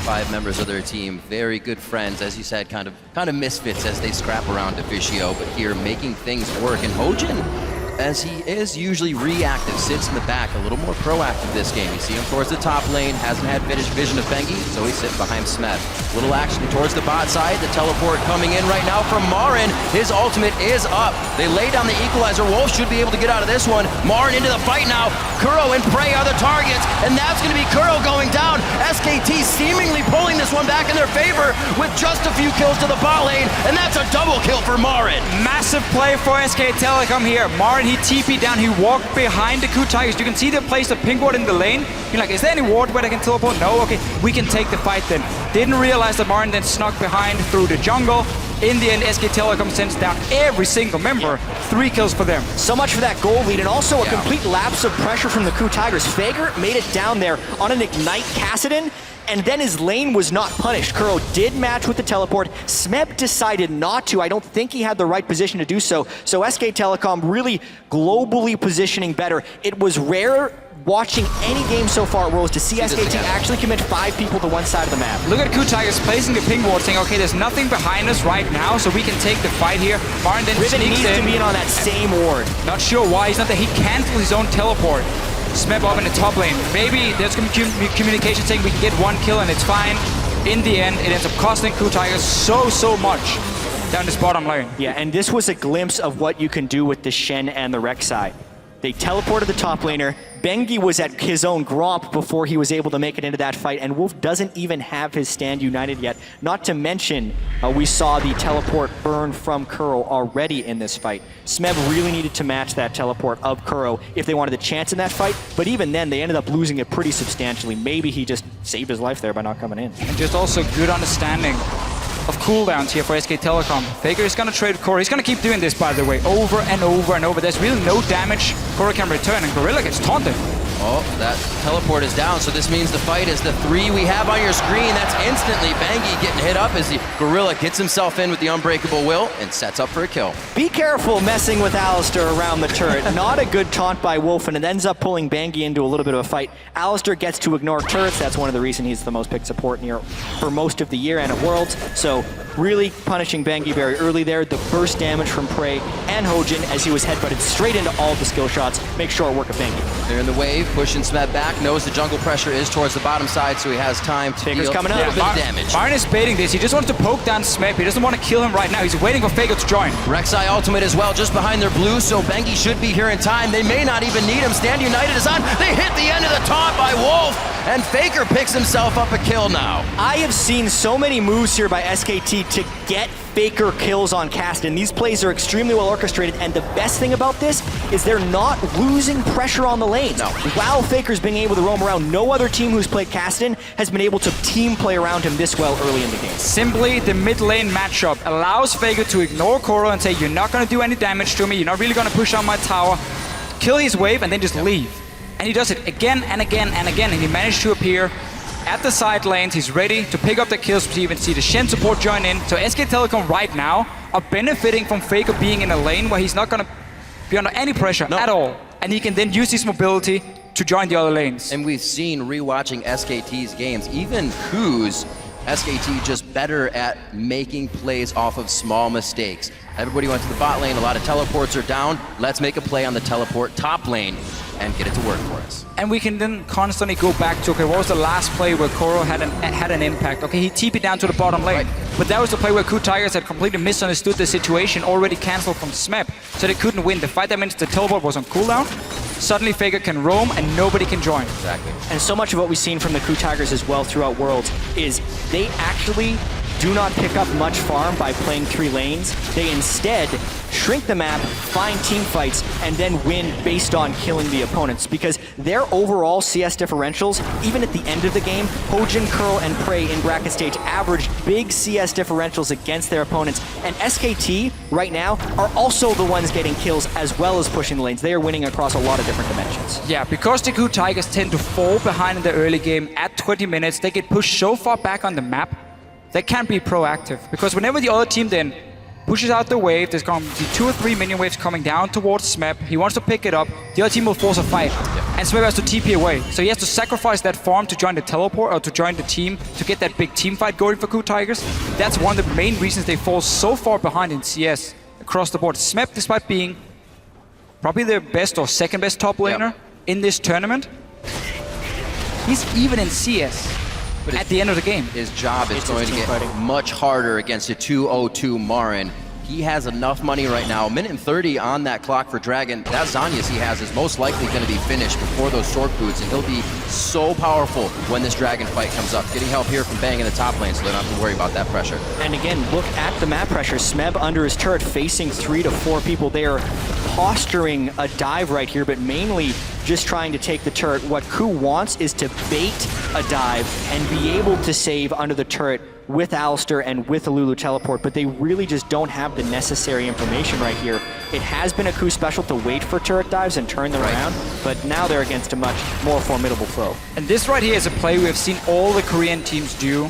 5 members of their team, very good friends, as you said, kind of misfits as they scrap around Officio, but here making things work. And Hojin, as he is usually reactive, sits in the back, a little more proactive this game. You see him towards the top lane, hasn't had vision of Bengi, so he's sitting behind Smeb. Little action towards the bot side, the teleport coming in right now from Marin. His ultimate is up. They lay down the equalizer. Wolf should be able to get out of this one. Marin into the fight now. KOO and Prey are the targets, and that's going to be KOO going down. SKT seemingly pulling this one back in their favor with just a few kills to the bot lane, and that's a double kill for Marin. Massive play for SKTelecom here. Marin, he TP'd down, he walked behind the KOO Tigers. You can see they placed a pink ward in the lane. You're like, is there any ward where they can teleport? No, okay, we can take the fight then. Didn't realize that Marin then snuck behind through the jungle. In the end, SKTelecom sends down every single member. 3 kills for them. So much for that goal lead, and also a complete lapse of pressure from the KOO Tigers. FLICKR made it down there on an Ignite Kassadin, and then his lane was not punished. KOO did match with the teleport. Smeb decided not to. I don't think he had the right position to do so. So SKTelecom really globally positioning better. It was rare watching any game so far at Worlds to see SKT actually commit 5 people to one side of the map. Look at KOO Tigers placing the ping ward, saying, okay, there's nothing behind us right now, so we can take the fight here. Marin then Riven sneaks needs in. to be in on that same ward. Not sure why. He's not there. He canceled his own teleport. Smeb up in the top lane. Maybe there's going to be communication saying we can get 1 kill and it's fine. In the end, it ends up costing KOO Tigers so much down this bottom lane. Yeah, and this was a glimpse of what you can do with the Shen and the Rek'Sai. They teleported the top laner. Bengi was at his own Gromp before he was able to make it into that fight, and Wolf doesn't even have his stand united yet. Not to mention, we saw the teleport burn from KOO already in this fight. Smeb really needed to match that teleport of KOO if they wanted a chance in that fight, but even then, they ended up losing it pretty substantially. Maybe he just saved his life there by not coming in. And just also good understanding of cooldowns here for SKTelecom. FLICKR is going to trade Core. He's going to keep doing this, by the way, over and over and over. There's really no damage. Core can return, and Gorilla gets taunted. Oh, that teleport is down, so this means the fight is the 3 we have on your screen. That's instantly Bengi getting hit up as the Gorilla gets himself in with the Unbreakable Will and sets up for a kill. Be careful messing with Alistar around the turret. Not a good taunt by Wolf, and it ends up pulling Bengi into a little bit of a fight. Alistar gets to ignore turrets. That's one of the reasons he's the most picked support in here for most of the year and at Worlds. So really punishing Bengi very early there. The burst damage from Prey and Hojin as he was headbutted straight into all of the skill shots. Make short work of Bengi. They're in the wave, pushing Smeb back, knows the jungle pressure is towards the bottom side, so he has time to deal a little bit of damage. Marin is baiting this. He just wants to poke down Smeb. He doesn't want to kill him right now. He's waiting for FLICKR to join. Rek'Sai ultimate as well, just behind their blue, so Bengi should be here in time. They may not even need him. Stand United is on. They hit the end of the taunt by Wolf. and FLICKR picks himself up a kill now. I have seen so many moves here by SKT to get FLICKR kills on Caston. These plays are extremely well orchestrated, and the best thing about this is they're not losing pressure on the lanes. No. While FLICKR's being able to roam around, no other team who's played Caston has been able to team play around him this well early in the game. Simply, the mid lane matchup allows FLICKR to ignore KOO and say, you're not going to do any damage to me, you're not really going to push on my tower, kill his wave, and then just leave. And he does it again and again and again, and he managed to appear at the side lanes. He's ready to pick up the kills. We even see the Shen support join in. So SKTelecom right now are benefiting from FLICKR being in a lane where he's not going to be under any pressure at all. And he can then use his mobility to join the other lanes. And we've seen, rewatching SKT's games, even KOO's, SKT just better at making plays off of small mistakes. Everybody went to the bot lane, a lot of teleports are down. Let's make a play on the teleport top lane and get it to work for us. And we can then constantly go back to, okay, what was the last play where KOO had an impact? Okay, he TP'd down to the bottom lane. Right. But that was the play where KOO Tigers had completely misunderstood the situation, already cancelled from SMEP, so they couldn't win. The fight that means the teleport was on cooldown. Suddenly FLICKR can roam and nobody can join. Exactly. And so much of what we've seen from the KOO Tigers as well throughout Worlds is they actually do not pick up much farm by playing 3 lanes. They instead shrink the map, find team fights, and then win based on killing the opponents. Because their overall CS differentials, even at the end of the game, Hojin, Curl, and Prey in bracket stage averaged big CS differentials against their opponents. And SKT, right now, are also the ones getting kills as well as pushing the lanes. They are winning across a lot of different dimensions. Yeah, because the KOO Tigers tend to fall behind in the early game at 20 minutes, they get pushed so far back on the map, they can't be proactive. Because whenever the other team then pushes out the wave, there's going to be 2 or 3 minion waves coming down towards SMEP. He wants to pick it up. The other team will force a fight. And SMEP has to TP away. So he has to sacrifice that farm to join the teleport or to join the team to get that big team fight going for KOO Tigers. That's one of the main reasons they fall so far behind in CS across the board. SMEP, despite being probably the best or second best top laner in this tournament, he's even in CS. But at the end of the game, his job is going to get much harder against a 2-0-2 Marin. He has enough money right now. 1:30 on that clock for Dragon. That Zhonya's he has is most likely going to be finished before those sword boots, and he'll be so powerful when this Dragon fight comes up. Getting help here from Bang in the top lane, so they don't have to worry about that pressure. And again, look at the map pressure. Smeb under his turret facing 3 to 4 people. They are posturing a dive right here, but mainly just trying to take the turret. What KOO wants is to bait a dive and be able to save under the turret with Alistair and with the Lulu teleport, but they really just don't have the necessary information right here. It has been a KOO special to wait for turret dives and turn them around, but now they're against a much more formidable foe. And this right here is a play we have seen all the Korean teams do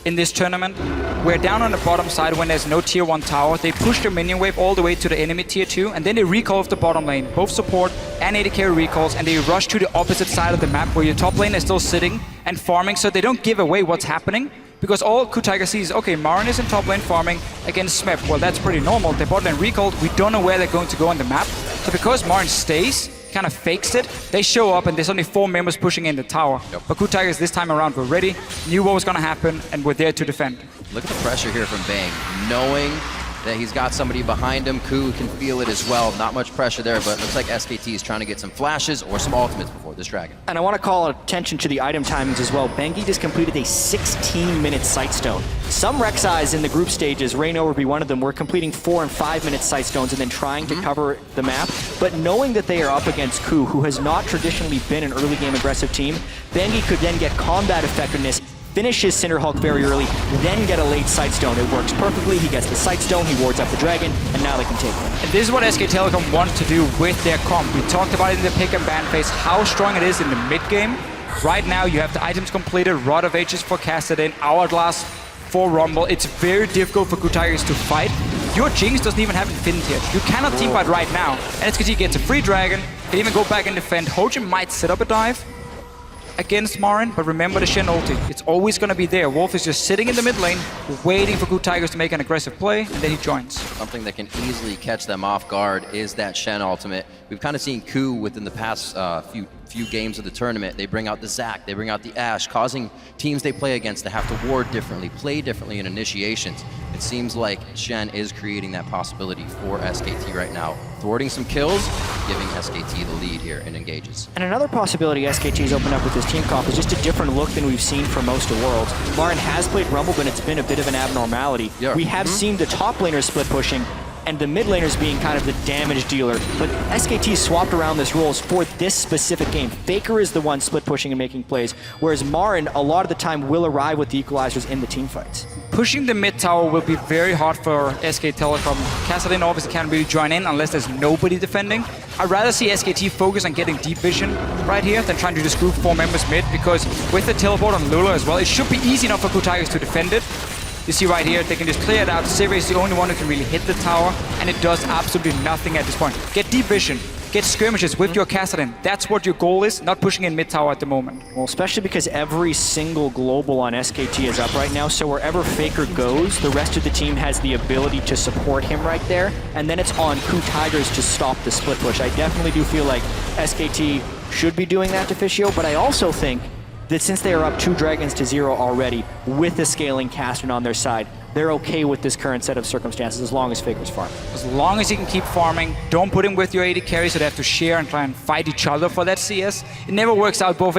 in this tournament. We're down on the bottom side when there's no tier 1 tower. They push the minion wave all the way to the enemy tier 2, and then they recall off the bottom lane. Both support and AD carry recalls, and they rush to the opposite side of the map where your top lane is still sitting and farming, so they don't give away what's happening. Because all KOO Tigers sees is, okay, Marin is in top lane farming against SMEP. Well, that's pretty normal. They bot lane recalled. We don't know where they're going to go on the map. So because Marin stays, kind of fakes it, they show up and there's only 4 members pushing in the tower. But KOO Tigers this time around were ready, knew what was going to happen, and were there to defend. Look at the pressure here from Bang. Knowing that he's got somebody behind him, KOO can feel it as well. Not much pressure there, but it looks like SKT is trying to get some flashes or some ultimates before this Dragon. And I want to call attention to the item timings as well. Bengi just completed a 16-minute Sightstone. Some Rek'Sais in the group stages, Reignover would be one of them, were completing 4 and 5-minute Sightstones and then trying to cover the map. But knowing that they are up against KOO, who has not traditionally been an early game aggressive team, Bengi could then get combat effectiveness, finish his Cinder Hulk very early, then get a late Sightstone. It works perfectly. He gets the Sightstone, he wards up the Dragon, and now they can take him. And this is what SKTelecom wants to do with their comp. We talked about it in the pick and ban phase, how strong it is in the mid game. Right now, you have the items completed, Rod of Ages forecasted in, Hourglass for Rumble. It's very difficult for KOO Tigers to fight. Your Jinx doesn't even have Infinity yet. You cannot team fight right now. And SKT gets a free Dragon, can even go back and defend. Hojin might set up a dive against Marin, but remember the Shen ulti. It's always going to be there. Wolf is just sitting in the mid lane, waiting for KOO Tigers to make an aggressive play, and then he joins. Something that can easily catch them off guard is that Shen ultimate. We've kind of seen KOO within the past few games of the tournament. They bring out the Zac, they bring out the Ashe, causing teams they play against to have to ward differently, play differently in initiations. It seems like Shen is creating that possibility for SKT right now. Thwarting some kills, giving SKT the lead here in engages. And another possibility SKT's opened up with this team comp is just a different look than we've seen for most of Worlds. Marin has played Rumble, but it's been a bit of an abnormality. Yeah. We have seen the top laners split pushing and the mid laners being kind of the damage dealer, but SKT swapped around this roles for this specific game. FLICKR is the one split pushing and making plays, whereas Marin a lot of the time will arrive with the equalizers in the team fights. Pushing the mid tower will be very hard for SKTelecom. Kassadin obviously can't really join in unless there's nobody defending. I'd rather see SKT focus on getting deep vision right here than trying to just group 4 members mid, because with the teleport on Lula as well, it should be easy enough for KOO Tigers to defend it. You see right here, they can just clear it out. Sivir is the only one who can really hit the tower, and it does absolutely nothing at this point. Get deep vision, get skirmishes with your Kassadin. That's what your goal is, not pushing in mid tower at the moment. Well, especially because every single global on SKT is up right now, so wherever FLICKR goes, the rest of the team has the ability to support him right there, and then it's on KOO Tigers to stop the split push. I definitely do feel like SKT should be doing that to Fischio, but I also think that since they are up 2 dragons to 0 already, with the scaling Kassadin on their side, they're okay with this current set of circumstances as long as FLICKR's farm. As long as you can keep farming, don't put him with your AD carries so they have to share and try and fight each other for that CS. It never works out. Both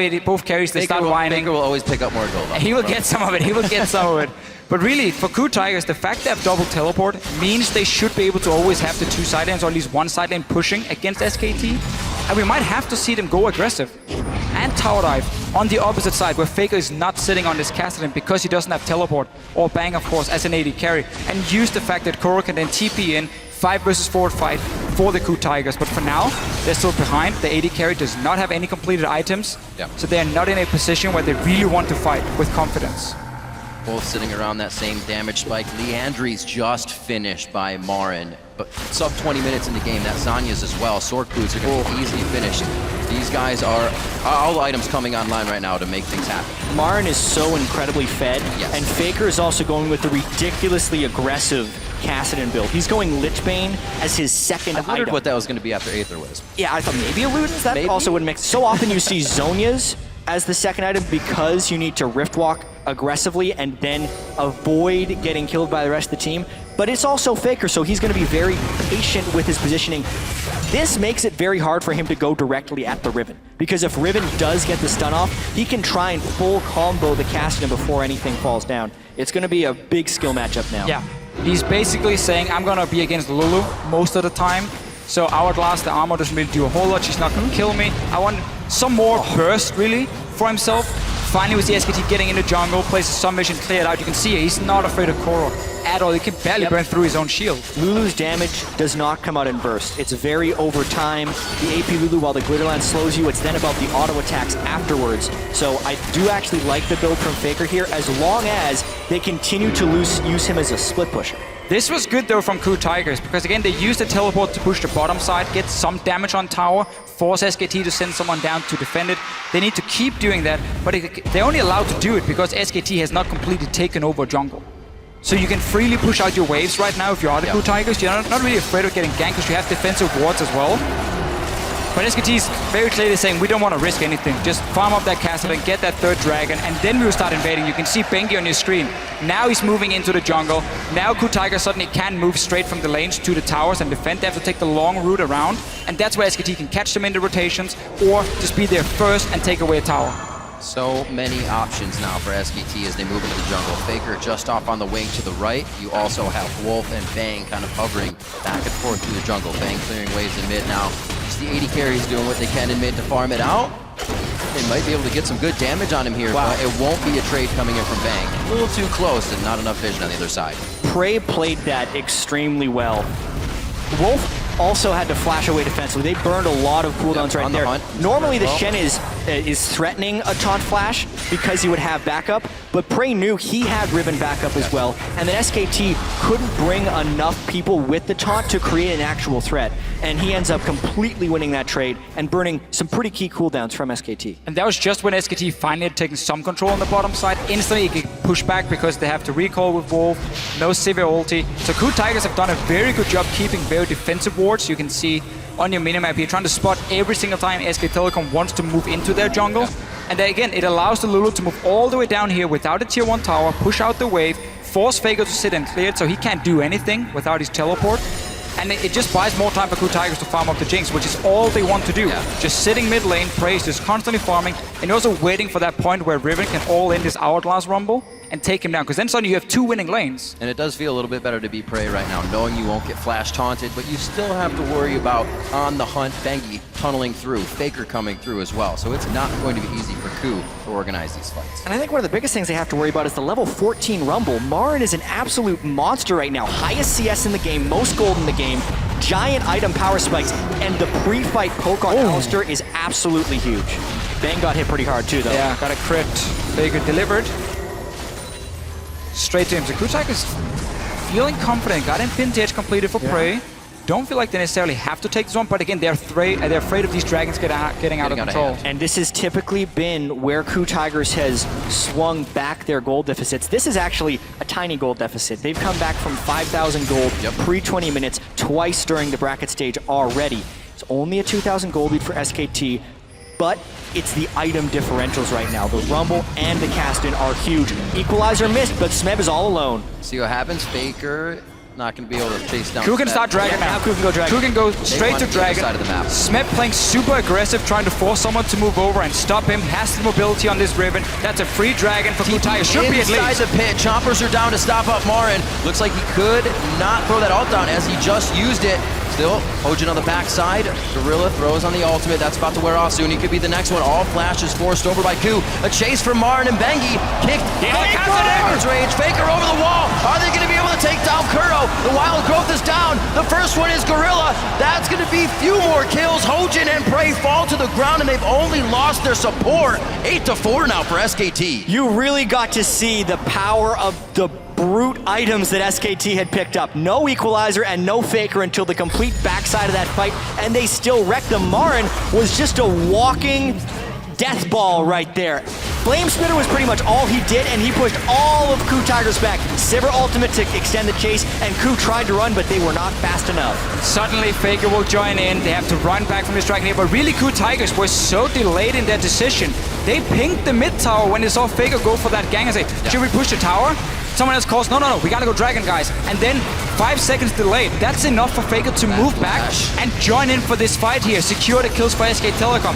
carries, they start whining. FLICKR will always pick up more gold. He will get some of it, he will get some of it. But really, for KOO Tigers, the fact they have double teleport means they should be able to always have the 2 side lanes, or at least 1 side lane pushing against SKT. And we might have to see them go aggressive and tower dive on the opposite side, where FLICKR is not sitting on this Kassadin because he doesn't have teleport, or Bang, of course, as an AD carry, and use the fact that KOO can then TP in 5 versus 4 fight for the KOO Tigers. But for now, they're still behind. The AD carry does not have any completed items, so they're not in a position where they really want to fight with confidence. Both sitting around that same damage spike. Leandri's just finished by Marin, but sub 20 minutes in the game. That Zanya's as well. Sword boots are going to be easily finished. These guys are all items coming online right now to make things happen. Marin is so incredibly fed, and FLICKR is also going with the ridiculously aggressive Kassadin build. He's going Lichbane as his second item. I wondered what that was going to be after Aether was. Yeah, I thought maybe a Ludens. That also would mix. So often you see Zhonya's as the second item because you need to Rift Walk aggressively and then avoid getting killed by the rest of the team. But it's also FLICKR, so he's going to be very patient with his positioning. This makes it very hard for him to go directly at the Riven, because if Riven does get the stun off, he can try and full combo the Kassadin before anything falls down. It's going to be a big skill matchup now. Yeah, he's basically saying, I'm going to be against Lulu most of the time, so Hourglass, the armor doesn't really do a whole lot. She's not going to kill me. I want some more burst, really, for himself. Finally, with the SKT getting into jungle, places some vision cleared out. You can see he's not afraid of KOO at all. He can barely burn through his own shield. Lulu's damage does not come out in burst. It's very over time. The AP Lulu, while the Glitterland slows you, it's then about the auto attacks afterwards. So I do actually like the build from FLICKR here, as long as they continue to use him as a split pusher. This was good though from KOO Tigers, because again, they used the teleport to push the bottom side, get some damage on tower, force SKT to send someone down to defend it. They need to keep doing that, but they're only allowed to do it because SKT has not completely taken over jungle. So you can freely push out your waves right now if you are the KOO Tigers. You're not really afraid of getting ganked because you have defensive wards as well. But SKT is very clearly saying we don't want to risk anything. Just farm up that Kassadin, get that 3rd dragon, and then we will start invading. You can see Bengi on your screen. Now he's moving into the jungle. Now KOO Tigers suddenly can move straight from the lanes to the towers and defend. They have to take the long route around, and that's where SKT can catch them in the rotations or just be there first and take away a tower. So many options now for SKT as they move into the jungle. FLICKR just off on the wing to the right. You also have Wolf and Bang kind of hovering back and forth through the jungle. Bang clearing waves in mid now. Just the AD carries doing what they can in mid to farm it out. They might be able to get some good damage on him here, but it won't be a trade coming in from Bang. A little too close and not enough vision on the other side. Prey played that extremely well. Wolf also had to flash away defensively. They burned a lot of cooldowns right there. Normally the Shen is threatening a taunt flash because he would have backup, but Prey knew he had Riven backup as well, and then SKT couldn't bring enough people with the taunt to create an actual threat, and he ends up completely winning that trade and burning some pretty key cooldowns from SKT. And that was just when SKT finally had taken some control on the bottom side. Instantly he could push back because they have to recall with Wolf, no Sivir ulti. So KOO Tigers have done a very good job keeping very defensive wards. You can see on your minimap here, trying to spot every single time SKTelecom wants to move into their jungle. And then again, it allows the Lulu to move all the way down here without a tier 1 tower, push out the wave, force FLICKR to sit and clear it so he can't do anything without his teleport. And it just buys more time for KOO Tigers to farm up the Jinx, which is all they want to do. Just sitting mid lane, Prey's just constantly farming, and also waiting for that point where Riven can all in this Hourglass Rumble and take him down, because then suddenly you have 2 winning lanes. And it does feel a little bit better to be Prey right now, knowing you won't get flash taunted, but you still have to worry about on the hunt, Bengi tunneling through, FLICKR coming through as well. So it's not going to be easy for KOO to organize these fights. And I think one of the biggest things they have to worry about is the level 14 Rumble. Marin is an absolute monster right now. Highest CS in the game, most gold in the game, giant item power spikes, and the pre-fight poke on Alistair is absolutely huge. Bang got hit pretty hard too, though. Yeah, got a crit. FLICKR delivered. Straight to him. So KOO Tigers feeling confident. Got him pinned edge completed for Prey. Don't feel like they necessarily have to take this one, but again, they're afraid of these dragons getting out of control. And this has typically been where KOO Tigers has swung back their gold deficits. This is actually a tiny gold deficit. They've come back from 5,000 gold pre-20 minutes twice during the bracket stage already. It's only a 2,000 gold lead for SKT, but it's the item differentials right now. The Rumble and the Cast-In are huge. Equalizer missed, but Smeb is all alone. See what happens. FLICKR not going to be able to chase down. KOO can start Dragon now. KOO can go Dragon. KOO can go straight to Dragon. Side of the map. Smeb playing super aggressive, trying to force someone to move over and stop him. Has the mobility on this Riven. That's a free Dragon for KOO Tigers. Should be at least. Inside the pit. Chompers are down to stop up Marin. Looks like he could not throw that ult down as he just used it. Still, Hojin on the backside. Gorilla throws on the ultimate. That's about to wear off soon. He could be the next one. All flashes forced over by KOO. A chase for Marin and Bengi. Kicked. FLICKR's rage. FLICKR over the wall. Are they going to be able to take down Kuro? The wild growth is down. The first one is Gorilla. That's going to be few more kills. Hojin and Prey fall to the ground, and they've only lost their support. 8-4 now for SKT. You really got to see the power of the brute items that SKT had picked up. No Equalizer and no FLICKR until the complete backside of that fight, and they still wrecked them. Marin was just a walking death ball right there. Flame Spitter was pretty much all he did, and he pushed all of KOO Tigers back. Sivir ultimate to extend the chase, and KOO tried to run, but they were not fast enough. Suddenly, FLICKR will join in. They have to run back from this dragon here, but really KOO Tigers were so delayed in their decision. They pinged the mid tower when they saw FLICKR go for that gang and say, should we push the tower? Someone else calls, no, we gotta go Dragon, guys. And then 5 seconds delayed. That's enough for FLICKR to move back and join in for this fight here. Secure the kills for SKTelecom.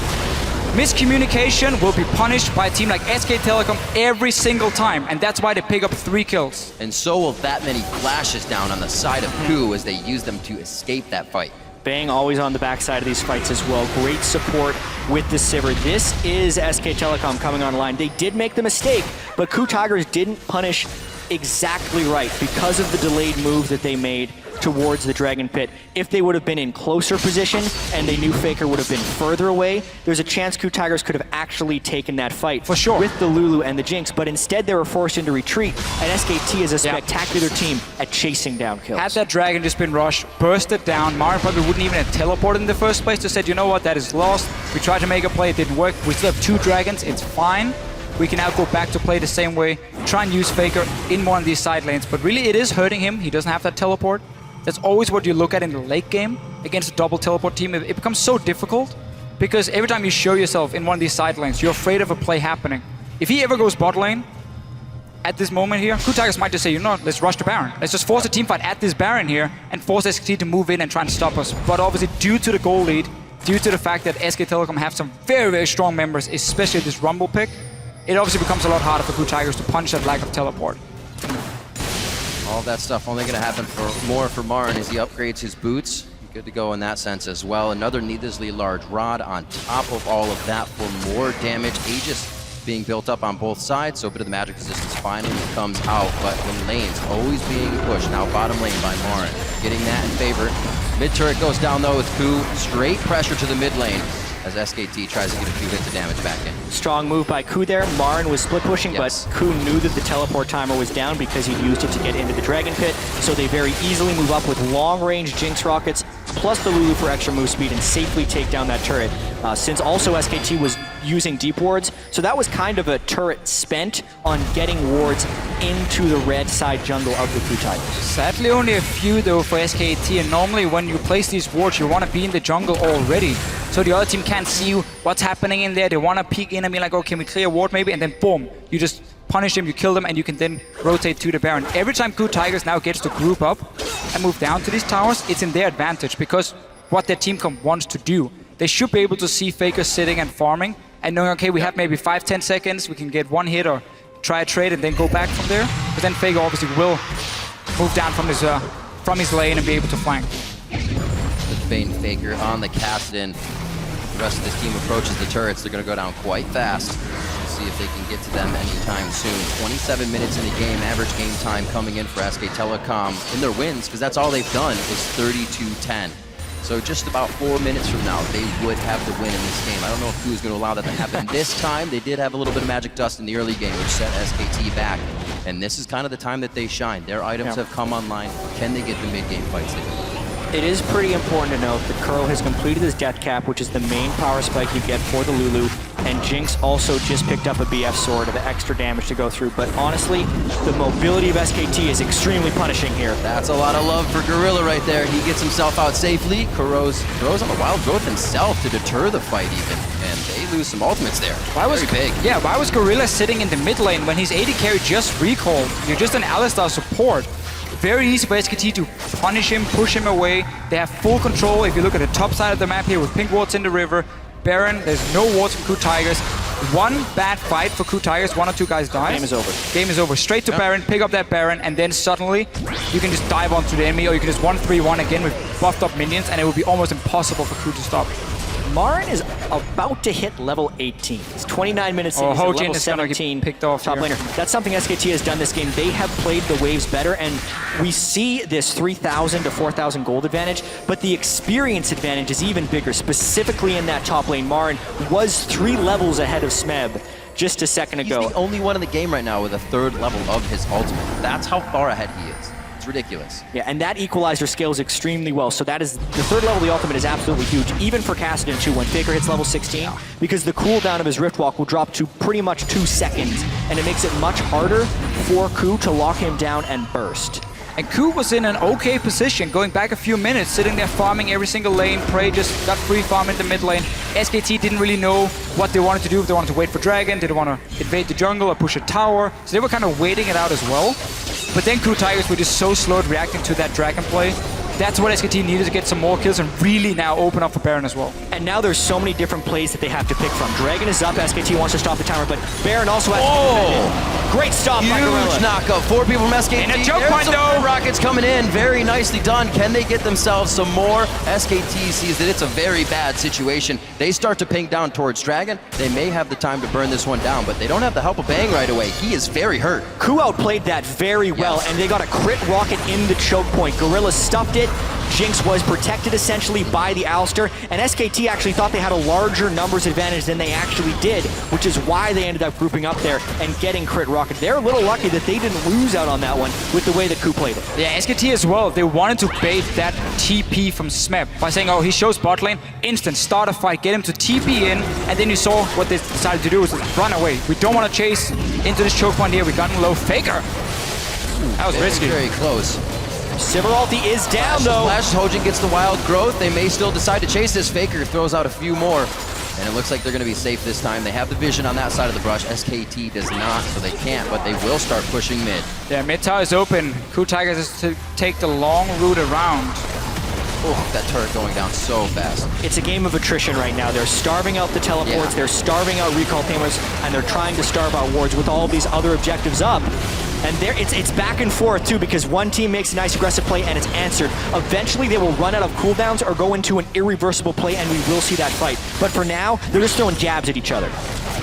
Miscommunication will be punished by a team like SKTelecom every single time, and that's why they pick up 3 kills. And so will that many flashes down on the side of KOO as they use them to escape that fight. Bang always on the backside of these fights as well. Great support with the Sivir. This is SKTelecom coming online. They did make the mistake, but KOO Tigers didn't punish exactly right because of the delayed move that they made towards the Dragon Pit. If they would have been in closer position and they knew FLICKR would have been further away, there's a chance KOO Tigers could have actually taken that fight. For sure. With the Lulu and the Jinx, but instead they were forced into retreat, and SKT is a spectacular team at chasing down kills. Had that Dragon just been rushed, bursted down, Marin probably wouldn't even have teleported in the first place. Just said, you know what, that is lost. We tried to make a play, it didn't work. We still have 2 Dragons, it's fine. We can now go back to play the same way, try and use FLICKR in one of these side lanes, but really it is hurting him. He doesn't have that teleport. That's always what you look at in the late game against a double teleport team. It becomes so difficult because every time you show yourself in one of these side lanes, you're afraid of a play happening. If he ever goes bot lane, at this moment here, KOO Tigers might just say, you know what, let's rush the Baron. Let's just force a team fight at this Baron here and force SKT to move in and try and stop us. But obviously, due to the goal lead, due to the fact that SKTelecom have some very, very strong members, especially this Rumble pick, it obviously becomes a lot harder for KOO Tigers to punch that lack of teleport. All that stuff only going to happen for Marin as he upgrades his boots. Good to go in that sense as well. Another needlessly large rod on top of all of that for more damage. Aegis being built up on both sides, so a bit of the magic resistance finally comes out. But when lanes always being pushed, now bottom lane by Marin, getting that in favor. Mid turret goes down though with KOO. Straight pressure to the mid lane as SKT tries to get a few hits of damage back in. Strong move by KOO there. Marin was split pushing, but KOO knew that the teleport timer was down because he used it to get into the Dragon Pit, so they very easily move up with long-range Jinx rockets, plus the Lulu for extra move speed and safely take down that turret. Since also SKT was using deep wards, so that was kind of a turret spent on getting wards into the red side jungle of the KOO Tigers. Sadly only a few though for SKT, and normally when you place these wards you want to be in the jungle already, so the other team can't see what's happening in there. They want to peek in and be like, oh, can we clear a ward maybe, and then boom, you just punish him, you kill them, and you can then rotate to the Baron. Every time KOO Tigers now gets to group up and move down to these towers, it's in their advantage because what their team comp wants to do. They should be able to see FLICKR sitting and farming and knowing, okay, we have maybe 5-10 seconds, we can get one hit or try a trade and then go back from there. But then FLICKR obviously will move down from his lane and be able to flank. The Bane FLICKR on the Kassadin. The rest of this team approaches the turrets. They're going to go down quite fast. We'll see if they can get to them anytime soon. 27 minutes in the game, average game time coming in for SKTelecom in their wins, because that's all they've done, is 32-10. So just about 4 minutes from now, they would have the win in this game. I don't know if KOO is going to allow that to happen this time. They did have a little bit of magic dust in the early game, which set SKT back. And this is kind of the time that they shine. Their items have come online. Can they get the mid-game fights they need? It is pretty important to note that Curl has completed his death cap, which is the main power spike you get for the Lulu, and Jinx also just picked up a BF sword of extra damage to go through. But honestly, the mobility of SKT is extremely punishing here. That's a lot of love for Gorilla right there. He gets himself out safely. Kuro's throws on a wild growth himself to deter the fight even, and they lose some ultimates there. Why was Gorilla sitting in the mid lane when his AD carry just recalled? You're just an Alistar support. Very easy for SKT to punish him, push him away. They have full control. If you look at the top side of the map here with pink wards in the river, Baron, there's no wards from KOO Tigers. One bad fight for KOO Tigers, 1 or 2 guys die. Game is over. Game is over. Straight to Baron, pick up that Baron, and then suddenly you can just dive onto the enemy, or you can just 1-3-1 again with buffed up minions, and it will be almost impossible for KOO to stop. Marin is about to hit level 18. It's 29 minutes in, he's at Hojin level is gonna 17 get picked off top here. laner. That's something SKT has done this game. They have played the waves better, and we see this 3,000 to 4,000 gold advantage, but the experience advantage is even bigger, specifically in that top lane. Marin was 3 levels ahead of Smeb just a second ago. He's the only one in the game right now with a 3rd level of his ultimate. That's how far ahead he is. Ridiculous. Yeah, and that equalizer scales extremely well. So that is the 3rd level of the ultimate is absolutely huge, even for Kassadin too. When FLICKR hits level 16, because the cooldown of his Rift Walk will drop to pretty much 2 seconds, and it makes it much harder for KOO to lock him down and burst. And KOO was in an okay position, going back a few minutes, sitting there farming every single lane. Prey just got free farm in the mid lane. SKT didn't really know what they wanted to do, if they wanted to wait for Dragon, did they want to invade the jungle or push a tower. So they were kind of waiting it out as well. But then KOO Tigers were just so slow at reacting to that Dragon play. That's what SKT needed to get some more kills and really now open up for Baron as well. And now there's so many different plays that they have to pick from. Dragon is up, SKT wants to stop the timer, but Baron also has to defend it. Great stop by Gorilla. Huge knockup. 4 people from SKT. And a choke There's point some though. rockets coming in. Very nicely done. Can they get themselves some more? SKT sees that it's a very bad situation. They start to ping down towards Dragon. They may have the time to burn this one down, but they don't have the help of Bang right away. He is very hurt. KOO outplayed that very well, and they got a crit rocket in the choke point. Gorilla stuffed it. Jinx was protected essentially by the Alistar, and SKT actually thought they had a larger numbers advantage than they actually did, which is why they ended up grouping up there and getting crit rocket. They're a little lucky that they didn't lose out on that one with the way that KOO played it. Yeah, SKT as well, they wanted to bait that TP from Smeb by saying, oh, he shows bot lane, instant, start a fight, get him to TP in, and then you saw what they decided to do was run away. We don't want to chase into this choke point here, we got him low. FLICKR! That was risky. Very close. Sivir ulti is down though. Flash, Hojin gets the wild growth. They may still decide to chase this. FLICKR throws out a few more. And it looks like they're going to be safe this time. They have the vision on that side of the brush. SKT does not, so they can't, but they will start pushing mid. Yeah, mid tower is open. KOO Tigers is to take the long route around. Oh, that turret going down so fast. It's a game of attrition right now. They're starving out the teleports, they're starving out recall tamers, and they're trying to starve out wards with all these other objectives up. And it's back and forth too, because one team makes a nice aggressive play and it's answered. Eventually they will run out of cooldowns or go into an irreversible play, and we will see that fight. But for now, they're just throwing jabs at each other.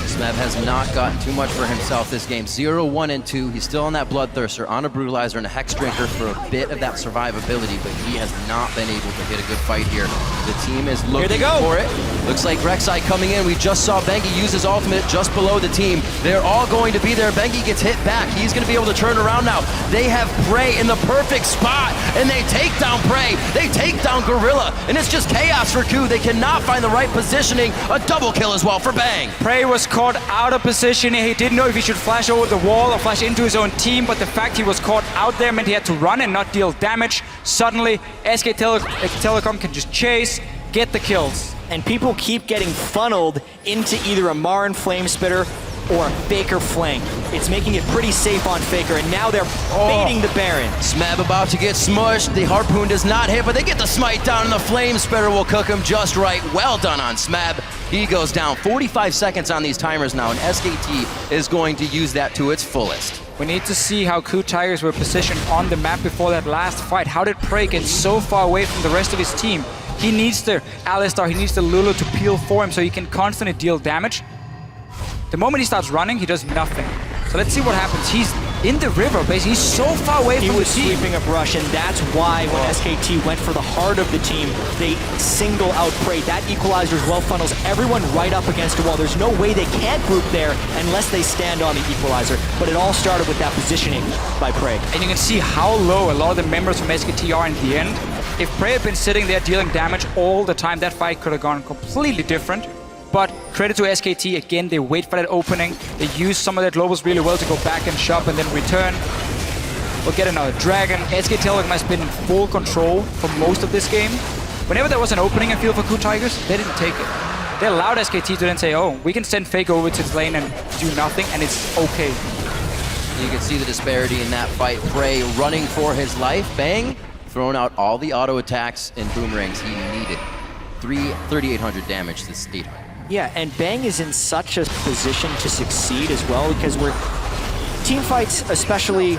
Smeb has not gotten too much for himself this game. 0, 1, and 2. He's still on that Bloodthirster, on a Brutalizer, and a Hex Drinker for a bit of that survivability, but he has not been able to get a good fight here. The team is looking for it. Looks like Rek'Sai coming in. We just saw Bengi use his ultimate just below the team. They're all going to be there. Bengi gets hit back. He's going to be able to turn around now. They have Prey in the perfect spot, and they take down Prey. They take down Gorilla, and it's just chaos for KOO. They cannot find the right positioning. A double kill as well for Bang. Prey was caught out of position. He didn't know if he should flash over the wall or flash into his own team, but the fact he was caught out there meant he had to run and not deal damage. Suddenly, SKTelecom can just chase, get the kills. And people keep getting funneled into either a Marin Flamespitter or a FLICKR flank. It's making it pretty safe on FLICKR, and now they're baiting the Baron. Smeb about to get smushed. The harpoon does not hit, but they get the smite down, and the flame spitter will cook him just right. Well done on Smeb. He goes down. 45 seconds on these timers now, and SKT is going to use that to its fullest. We need to see how KOO Tigers were positioned on the map before that last fight. How did Prey get so far away from the rest of his team? He needs the Alistar, he needs the Lulu to peel for him so he can constantly deal damage. The moment he starts running, he does nothing. So let's see what happens. He's in the river, basically. He's so far away from the team. He was sweeping a brush, and that's why when SKT went for the heart of the team, they single out Prey. That equalizer as well funnels everyone right up against a wall. There's no way they can't group there unless they stand on the equalizer. But it all started with that positioning by Prey. And you can see how low a lot of the members from SKT are in the end. If Prey had been sitting there dealing damage all the time, that fight could have gone completely different. But credit to SKT, again, they wait for that opening. They use some of their globals really well to go back and shop and then return. We'll get another dragon. SKTelecom has been in full control for most of this game. Whenever there was an opening in field for KOO Tigers, they didn't take it. They allowed SKT to then say, oh, we can send FLICKR over to the lane and do nothing, and it's okay. You can see the disparity in that fight. Prey running for his life. Bang, throwing out all the auto attacks and boomerangs he needed. 3,800 damage to 800. Yeah, and Bang is in such a position to succeed as well because team fights, especially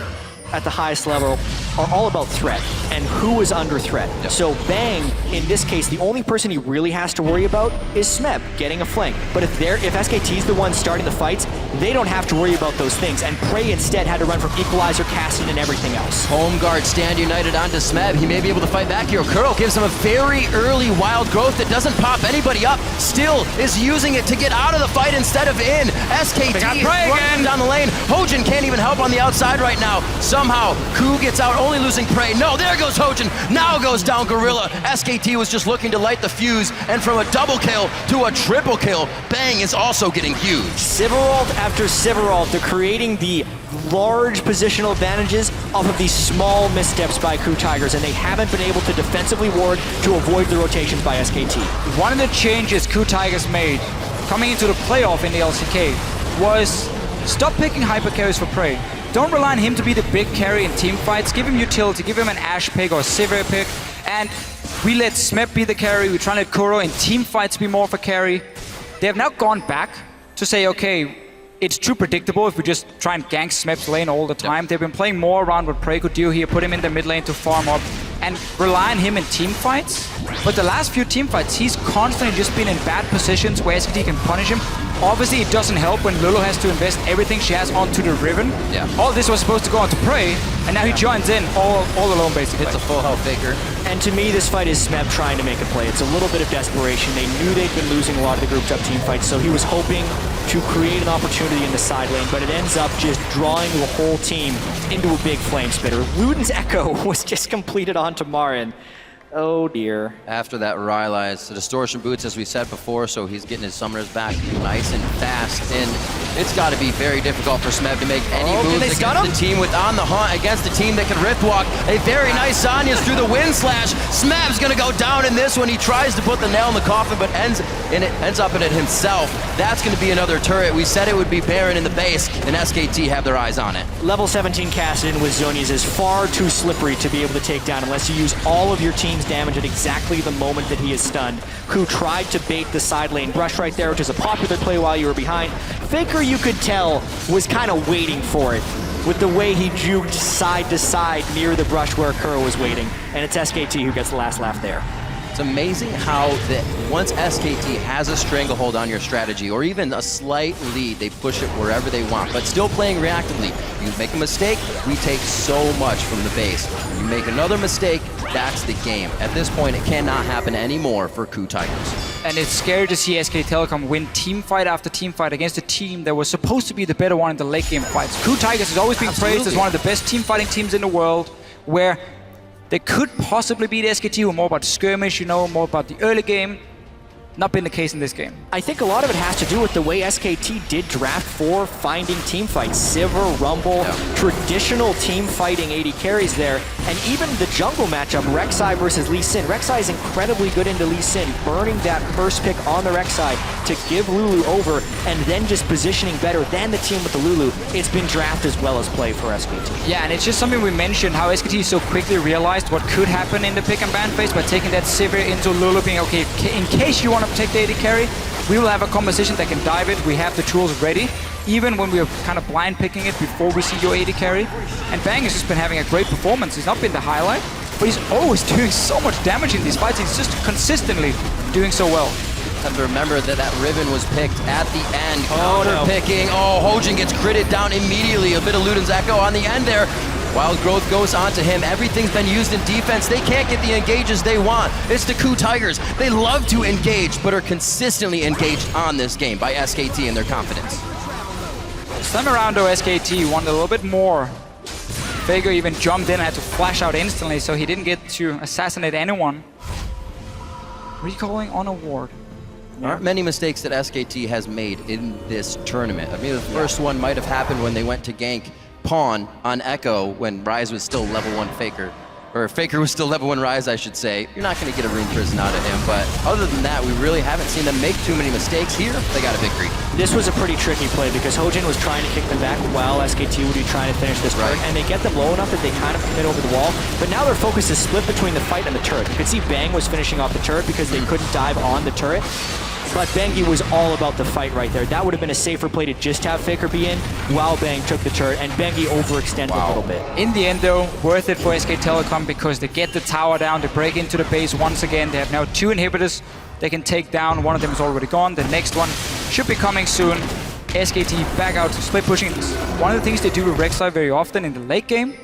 at the highest level, are all about threat and who is under threat. Yep. So Bang, in this case, the only person he really has to worry about is Smeb getting a flank. But if SKT's the one starting the fights, they don't have to worry about those things. And Prey instead had to run from equalizer, casting, and everything else. Home guard stand united onto Smeb. He may be able to fight back here. Curl gives him a very early wild growth that doesn't pop anybody up. Still is using it to get out of the fight instead of in. SKT running down the lane. Hojin can't even help on the outside right now. Somehow, KOO gets out, only losing Prey. No, there goes Hojin. Now goes down Gorilla. SKT was just looking to light the fuse, and from a double kill to a triple kill, Bang is also getting huge. Sivarald after Sivarald, they're creating the large positional advantages off of these small missteps by KOO Tigers, and they haven't been able to defensively ward to avoid the rotations by SKT. One of the changes KOO Tigers made coming into the playoff in the LCK was stop picking hyper carries for Prey. Don't rely on him to be the big carry in team fights. Give him utility, give him an Ashe pick or a Sivir pick, and we let Smeb be the carry. We try to let Kuro in team fights be more of a carry. They have now gone back to say, okay, it's too predictable if we just try and gank Smeb's lane all the time. Yep. They've been playing more around what Prey could do here, put him in the mid lane to farm up, and rely on him in team fights. But the last few team fights, he's constantly just been in bad positions where SKT can punish him. Obviously, it doesn't help when Lulu has to invest everything she has onto the Riven. Yeah. All this was supposed to go onto Prey, and now he joins in all alone, basically. It's a full health FLICKR. And to me, this fight is Smeb trying to make a play. It's a little bit of desperation. They knew they'd been losing a lot of the grouped up team fights, so he was hoping to create an opportunity in the side lane, but it ends up just drawing the whole team into a big flame spitter. Luden's Echo was just completed onto Marin. Oh dear. After that Rylai's the distortion boots, as we said before, so he's getting his summoners back nice and fast, and it's got to be very difficult for Smeb to make any moves against the team with On the Hunt, against the team that can Riftwalk. A very nice Zanya's through the wind slash. Smeb's gonna go down in this one. He tries to put the nail in the coffin, but ends up in it himself. That's gonna be another turret. We said it would be Baron in the base, and SKT have their eyes on it. Level 17 Kassadin with Zhonya's is far too slippery to be able to take down unless you use all of your team's damage at exactly the moment that he is stunned. KOO tried to bait the side lane brush right there, which is a popular play while you were behind. FLICKR, you could tell, was kind of waiting for it with the way he juked side to side near the brush where Kuro was waiting, and it's SKT who gets the last laugh there. It's amazing how that once SKT has a stranglehold on your strategy, or even a slight lead, they push it wherever they want, but still playing reactively. You make a mistake, we take so much from the base. You make another mistake, that's the game. At this point, it cannot happen anymore for KOO Tigers. And it's scary to see SKTelecom win team fight after team fight against a team that was supposed to be the better one in the late game fights. KOO Tigers has always been praised as one of the best team fighting teams in the world, where they could possibly beat SKT, who are more about skirmish, you know, more about the early game. Not been the case in this game. I think a lot of it has to do with the way SKT did draft for finding team fights. Sivir, Rumble, traditional team fighting AD carries there. And even the jungle matchup, Rek'Sai versus Lee Sin. Rek'Sai is incredibly good into Lee Sin, burning that first pick on the Rek'Sai. to give Lulu over and then just positioning better than the team with the Lulu, it's been draft as well as play for SKT. Yeah, and it's just something we mentioned, how SKT so quickly realized what could happen in the pick and ban phase by taking that Sivir into Lulu, being okay, in case you want to protect the AD carry, we will have a composition that can dive it. We have the tools ready, even when we're kind of blind picking it before we see your AD carry. And Bang has just been having a great performance. He's not been the highlight, but he's always doing so much damage in these fights. He's just consistently doing so well. Have to remember that that Riven was picked at the end. Counter-picking. Oh, Hojin gets critted down immediately. A bit of Luden's Echo on the end there. Wild Growth goes onto him. Everything's been used in defense. They can't get the engages they want. It's the KOO Tigers. They love to engage, but are consistently engaged on this game by SKT and their confidence. This time around, though, SKT wanted a little bit more. FLICKR even jumped in and had to flash out instantly, so he didn't get to assassinate anyone. Recalling on a ward. There aren't many mistakes that SKT has made in this tournament. I mean, the first one might have happened when they went to gank Pawn on Echo when Ryze was still level 1 FLICKR. Or FLICKR was still level 1 Ryze, I should say. You're not going to get a Rune Prison out of him, but other than that, we really haven't seen them make too many mistakes here. They got a victory. This was a pretty tricky play because Hojin was trying to kick them back while SKT would be trying to finish this turret, and they get them low enough that they kind of commit over the wall, but now their focus is split between the fight and the turret. You could see Bang was finishing off the turret because they couldn't dive on the turret, but Bengi was all about the fight right there. That would have been a safer play to just have FLICKR be in while Bang took the turret, and Bengi overextended a little bit. In the end, though, worth it for SKTelecom because they get the tower down, they break into the base once again. They have now 2 inhibitors they can take down. One of them is already gone. The next one should be coming soon. SKT back out, split pushing. One of the things they do with Rek'Sai very often in the late game,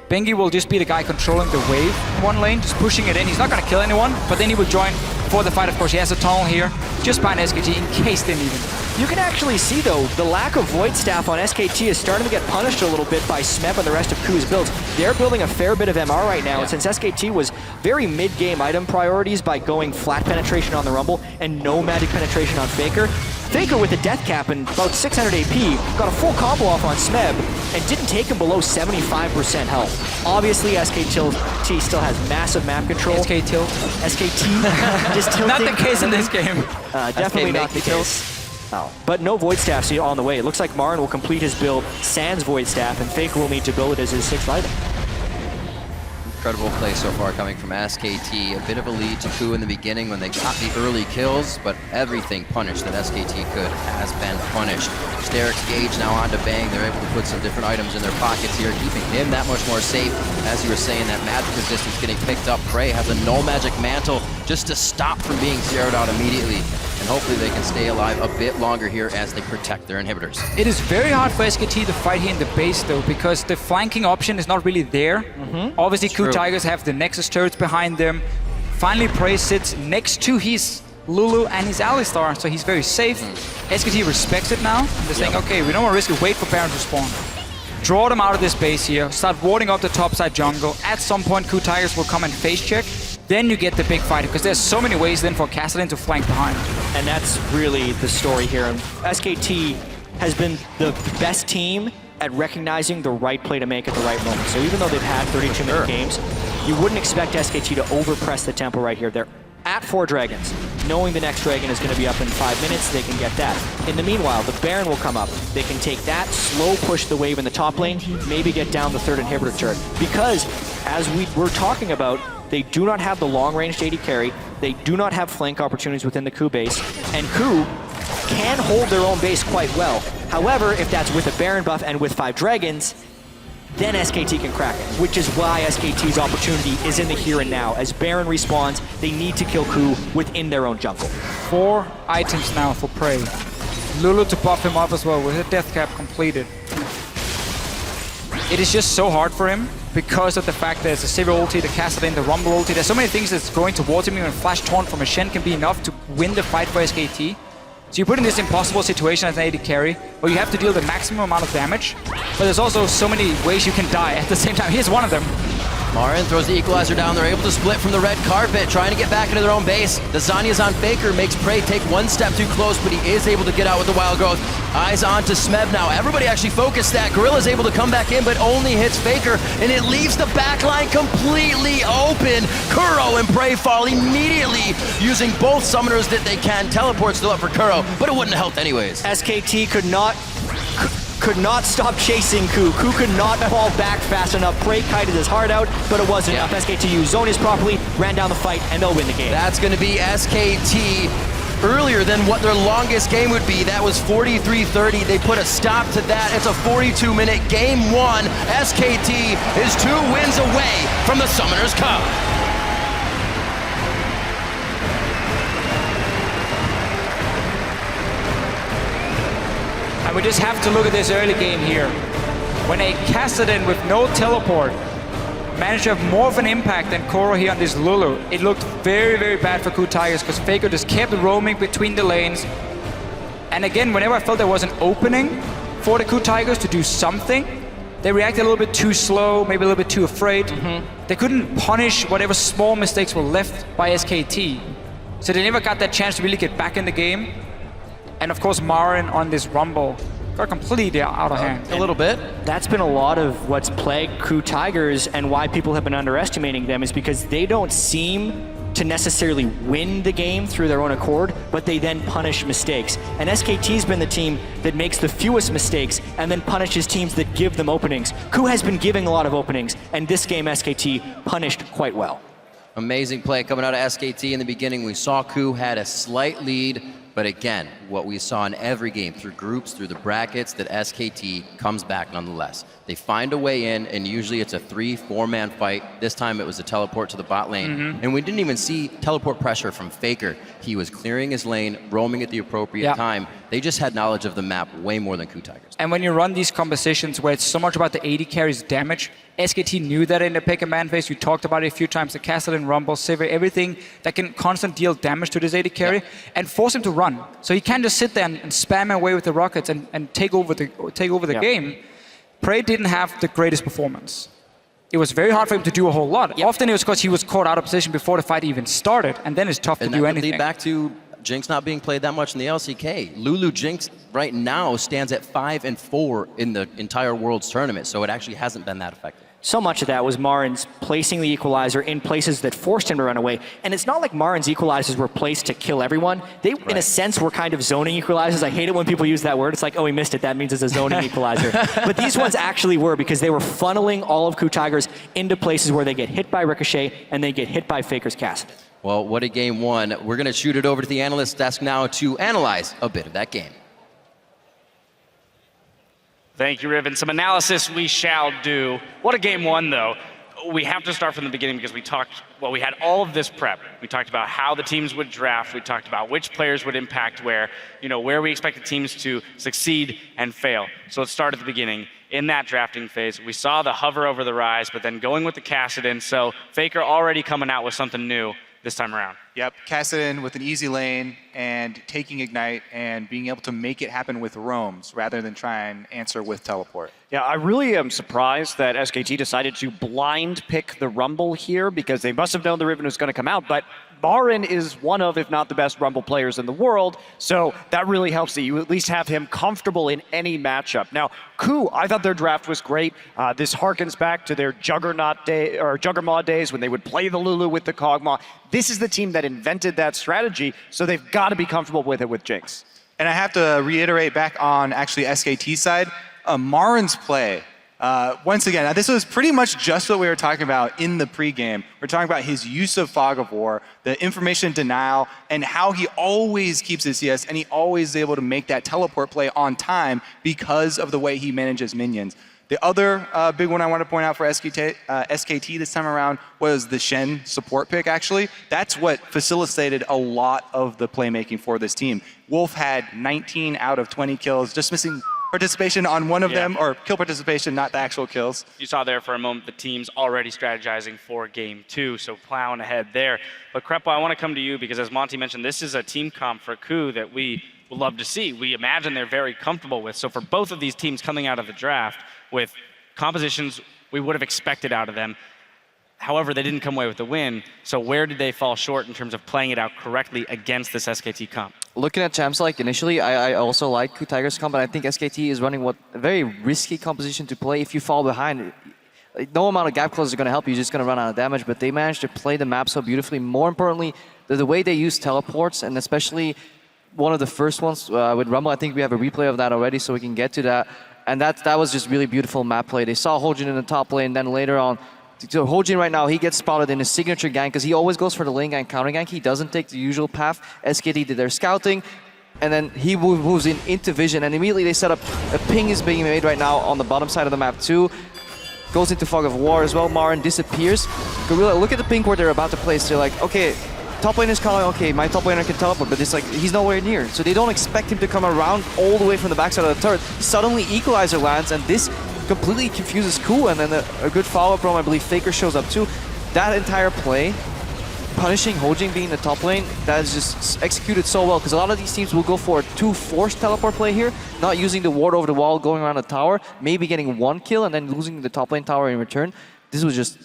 Bengi will just be the guy controlling the wave in one lane, just pushing it in. He's not going to kill anyone, but then he will join for the fight. Of course, he has a tunnel here, just behind SKT in case they need him. You can actually see, though, the lack of Void Staff on SKT is starting to get punished a little bit by Smeb and the rest of KOO's builds. They're building a fair bit of MR right now, and since SKT was very mid-game item priorities by going flat penetration on the Rumble and no magic penetration on FLICKR, FLICKR with a death cap and about 600 AP got a full combo off on Smeb and didn't take him below 75% health. Obviously, SKT still has massive map control. SK tilt. SKT just tilting. Not the case in this game. Definitely not the case. Oh. But no Void Staff on the way. It looks like Marn will complete his build sans Void Staff, and FLICKR will need to build it as his 6th item. Incredible play so far coming from SKT. A bit of a lead to KOO in the beginning when they got the early kills, but everything punished that SKT could has been punished. Steric's Gauge now onto Bang. They're able to put some different items in their pockets here, keeping him that much more safe. As you were saying, that magic resistance getting picked up. Prey has a null magic mantle just to stop from being zeroed out immediately. And hopefully they can stay alive a bit longer here as they protect their inhibitors. It is very hard for SKT to fight here in the base, though, because the flanking option is not really there. Obviously, KOO Tigers have the Nexus turrets behind them. Finally, Prey sits next to his Lulu and his Alistar, so he's very safe. SKT respects it now. They're saying, okay, we don't want to risk it. Wait for Baron to spawn. Draw them out of this base here. Start warding up the topside jungle. At some point, KOO Tigers will come and face check. Then you get the big fight, because there's so many ways then for Kassadin to flank behind. And that's really the story here. And SKT has been the best team at recognizing the right play to make at the right moment. So even though they've had 32-minute games, you wouldn't expect SKT to overpress the tempo right here. They're at 4 dragons. Knowing the next dragon is going to be up in 5 minutes, they can get that. In the meanwhile, the Baron will come up. They can take that, slow push the wave in the top lane, maybe get down the 3rd inhibitor turret. Because, as we were talking about, they do not have the long-range AD carry, they do not have flank opportunities within the KOO base, and KOO can hold their own base quite well. However, if that's with a Baron buff and with 5 dragons, then SKT can crack it, which is why SKT's opportunity is in the here and now. As Baron respawns, they need to kill KOO within their own jungle. 4 items now for Prey. Lulu to buff him up as well with a death cap completed. It is just so hard for him because of the fact that there's a Sivir ulti, the Kassadin, the Rumble ulti. There's so many things that's going towards him, even Flash Taunt from a Shen can be enough to win the fight for SKT. So you put in this impossible situation as an AD carry, where you have to deal the maximum amount of damage, but there's also so many ways you can die at the same time. Here's one of them. Marin throws the equalizer down. They're able to split from the red carpet, trying to get back into their own base. The Zanya's on FLICKR, makes Prey take one step too close, but he is able to get out with the Wild Growth. Eyes on to Smeb now. Everybody actually focused that. Gorilla's able to come back in, but only hits FLICKR, and it leaves the backline completely open. KOO and Prey fall immediately, using both summoners that they can. Teleport still up for KOO, but it wouldn't have helped anyways. SKT could not stop chasing KOO. KOO could not fall back fast enough. Prey kited his heart out, but it wasn't enough. SKT used Zonius properly, ran down the fight, and they'll win the game. That's going to be SKT earlier than what their longest game would be. That was 43-30. They put a stop to that. It's a 42-minute game one. SKT is 2 wins away from the Summoners Cup. And we just have to look at this early game here. When a Kassadin with no teleport managed to have more of an impact than KOO here on this Lulu, it looked very, very bad for KOO Tigers because FLICKR just kept roaming between the lanes. And again, whenever I felt there was an opening for the KOO Tigers to do something, they reacted a little bit too slow, maybe a little bit too afraid. They couldn't punish whatever small mistakes were left by SKT. So they never got that chance to really get back in the game. And of course, Marin on this Rumble got completely out of hand. A little bit. That's been a lot of what's plagued KOO Tigers and why people have been underestimating them is because they don't seem to necessarily win the game through their own accord, but they then punish mistakes. And SKT's been the team that makes the fewest mistakes and then punishes teams that give them openings. KOO has been giving a lot of openings, and this game SKT punished quite well. Amazing play coming out of SKT in the beginning. We saw KOO had a slight lead, but again, what we saw in every game through groups, through the brackets, that SKT comes back nonetheless. They find a way in, and usually it's a 3-4-man fight. This time it was a teleport to the bot lane, and we didn't even see teleport pressure from FLICKR. He was clearing his lane, roaming at the appropriate time. They just had knowledge of the map way more than KOO Tigers. And when you run these compositions where it's so much about the AD carries damage, SKT knew that in the pick and man phase. We talked about it a few times, the Kassadin, Rumble, Sivir, everything that can constantly deal damage to this AD carry and force him to run. So he can't just sit there and spam away with the rockets and take over the game. Prey didn't have the greatest performance. It was very hard for him to do a whole lot. Often it was because he was caught out of position before the fight even started, and then it's tough to do anything. And that could lead back to Jinx not being played that much in the LCK. Lulu Jinx right now stands at 5-4 in the entire Worlds tournament, so it actually hasn't been that effective. So much of that was Marin's placing the equalizer in places that forced him to run away. And it's not like Marin's equalizers were placed to kill everyone. They, in a sense, were kind of zoning equalizers. I hate it when people use that word. It's like, oh, he missed it. That means it's a zoning equalizer. But these ones actually were because they were funneling all of KOO Tigers into places where they get hit by Ricochet and they get hit by FLICKR's Kassadin. Well, what a game one. We're going to shoot it over to the analyst desk now to analyze a bit of that game. Thank you, Riven. Some analysis we shall do. What a game one, though. We have to start from the beginning because we had all of this prep. We talked about how the teams would draft. We talked about which players would impact where we expected teams to succeed and fail. So let's start at the beginning. In that drafting phase, we saw the hover over the Rise, but then going with the Kassadin. So FLICKR already coming out with something new this time around. Yep, Kassadin with an easy lane and taking Ignite and being able to make it happen with roams rather than try and answer with teleport. Yeah, I really am surprised that SKT decided to blind pick the Rumble here because they must have known the Riven was going to come out, but Marin is one of, if not the best Rumble players in the world, so that really helps that you at least have him comfortable in any matchup. Now, KOO, I thought their draft was great. This harkens back to their Juggernaut day or Juggermaw days when they would play the Lulu with the Kog'Maw. This is the team that invented that strategy, so they've got to be comfortable with it with Jinx. And I have to reiterate back on actually SKT's side, Marin's play. Once again, this was pretty much just what we were talking about in the pregame. We're talking about his use of Fog of War, the information denial, and how he always keeps his CS, and he always is able to make that teleport play on time because of the way he manages minions. The other big one I want to point out for SKT this time around was the Shen support pick, actually. That's what facilitated a lot of the playmaking for this team. Wolf had 19 out of 20 kills, just missing participation on one of them, or kill participation, not the actual kills. You saw there for a moment the team's already strategizing for game two, so plowing ahead there. But Krepo, I want to come to you because as Monty mentioned, this is a team comp for KOO that we would love to see. We imagine they're very comfortable with. So for both of these teams coming out of the draft with compositions we would have expected out of them, However, they didn't come away with the win. So where did they fall short in terms of playing it out correctly against this SKT comp? Looking at champs like initially, I also like KOO Tigers comp, but I think SKT is running a very risky composition to play. If you fall behind, no amount of gap close is going to help you. You're just going to run out of damage. But they managed to play the map so beautifully. More importantly, the way they use teleports, and especially one of the first ones with Rumble. I think we have a replay of that already, so we can get to that. And that was just really beautiful map play. They saw Hojin in the top lane, then later on. So Hojin right now, he gets spotted in his signature gank because he always goes for the lane gank, counter gank. He doesn't take the usual path. SKT did their scouting, and then he moves into vision, and immediately they set up a ping is being made right now on the bottom side of the map too. Goes into Fog of War as well. Marin disappears. Gorilla, look at the ping where they're about to place. They're like, okay, top lane is calling, okay, my top laner can teleport, but it's like, he's nowhere near. So they don't expect him to come around all the way from the backside of the turret. Suddenly Equalizer lands, and this completely confuses KOO, and then a good follow-up from, I believe, FLICKR shows up too. That entire play, punishing Hojin being the top lane, that is just executed so well, because a lot of these teams will go for a too forced teleport play here, not using the ward over the wall, going around the tower, maybe getting one kill, and then losing the top lane tower in return. This was just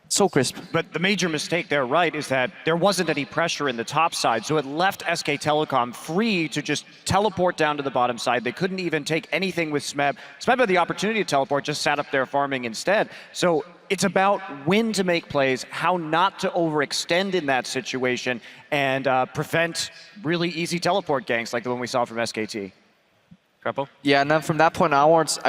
so crisp. But the major mistake there, right, is that there wasn't any pressure in the top side, so it left SKTelecom free to just teleport down to the bottom side. They couldn't even take anything with Smeb. Smeb had the opportunity to teleport, just sat up there farming instead. So it's about when to make plays, how not to overextend in that situation, and prevent really easy teleport ganks like the one we saw from SKT. Crepo? Yeah, and then from that point onwards,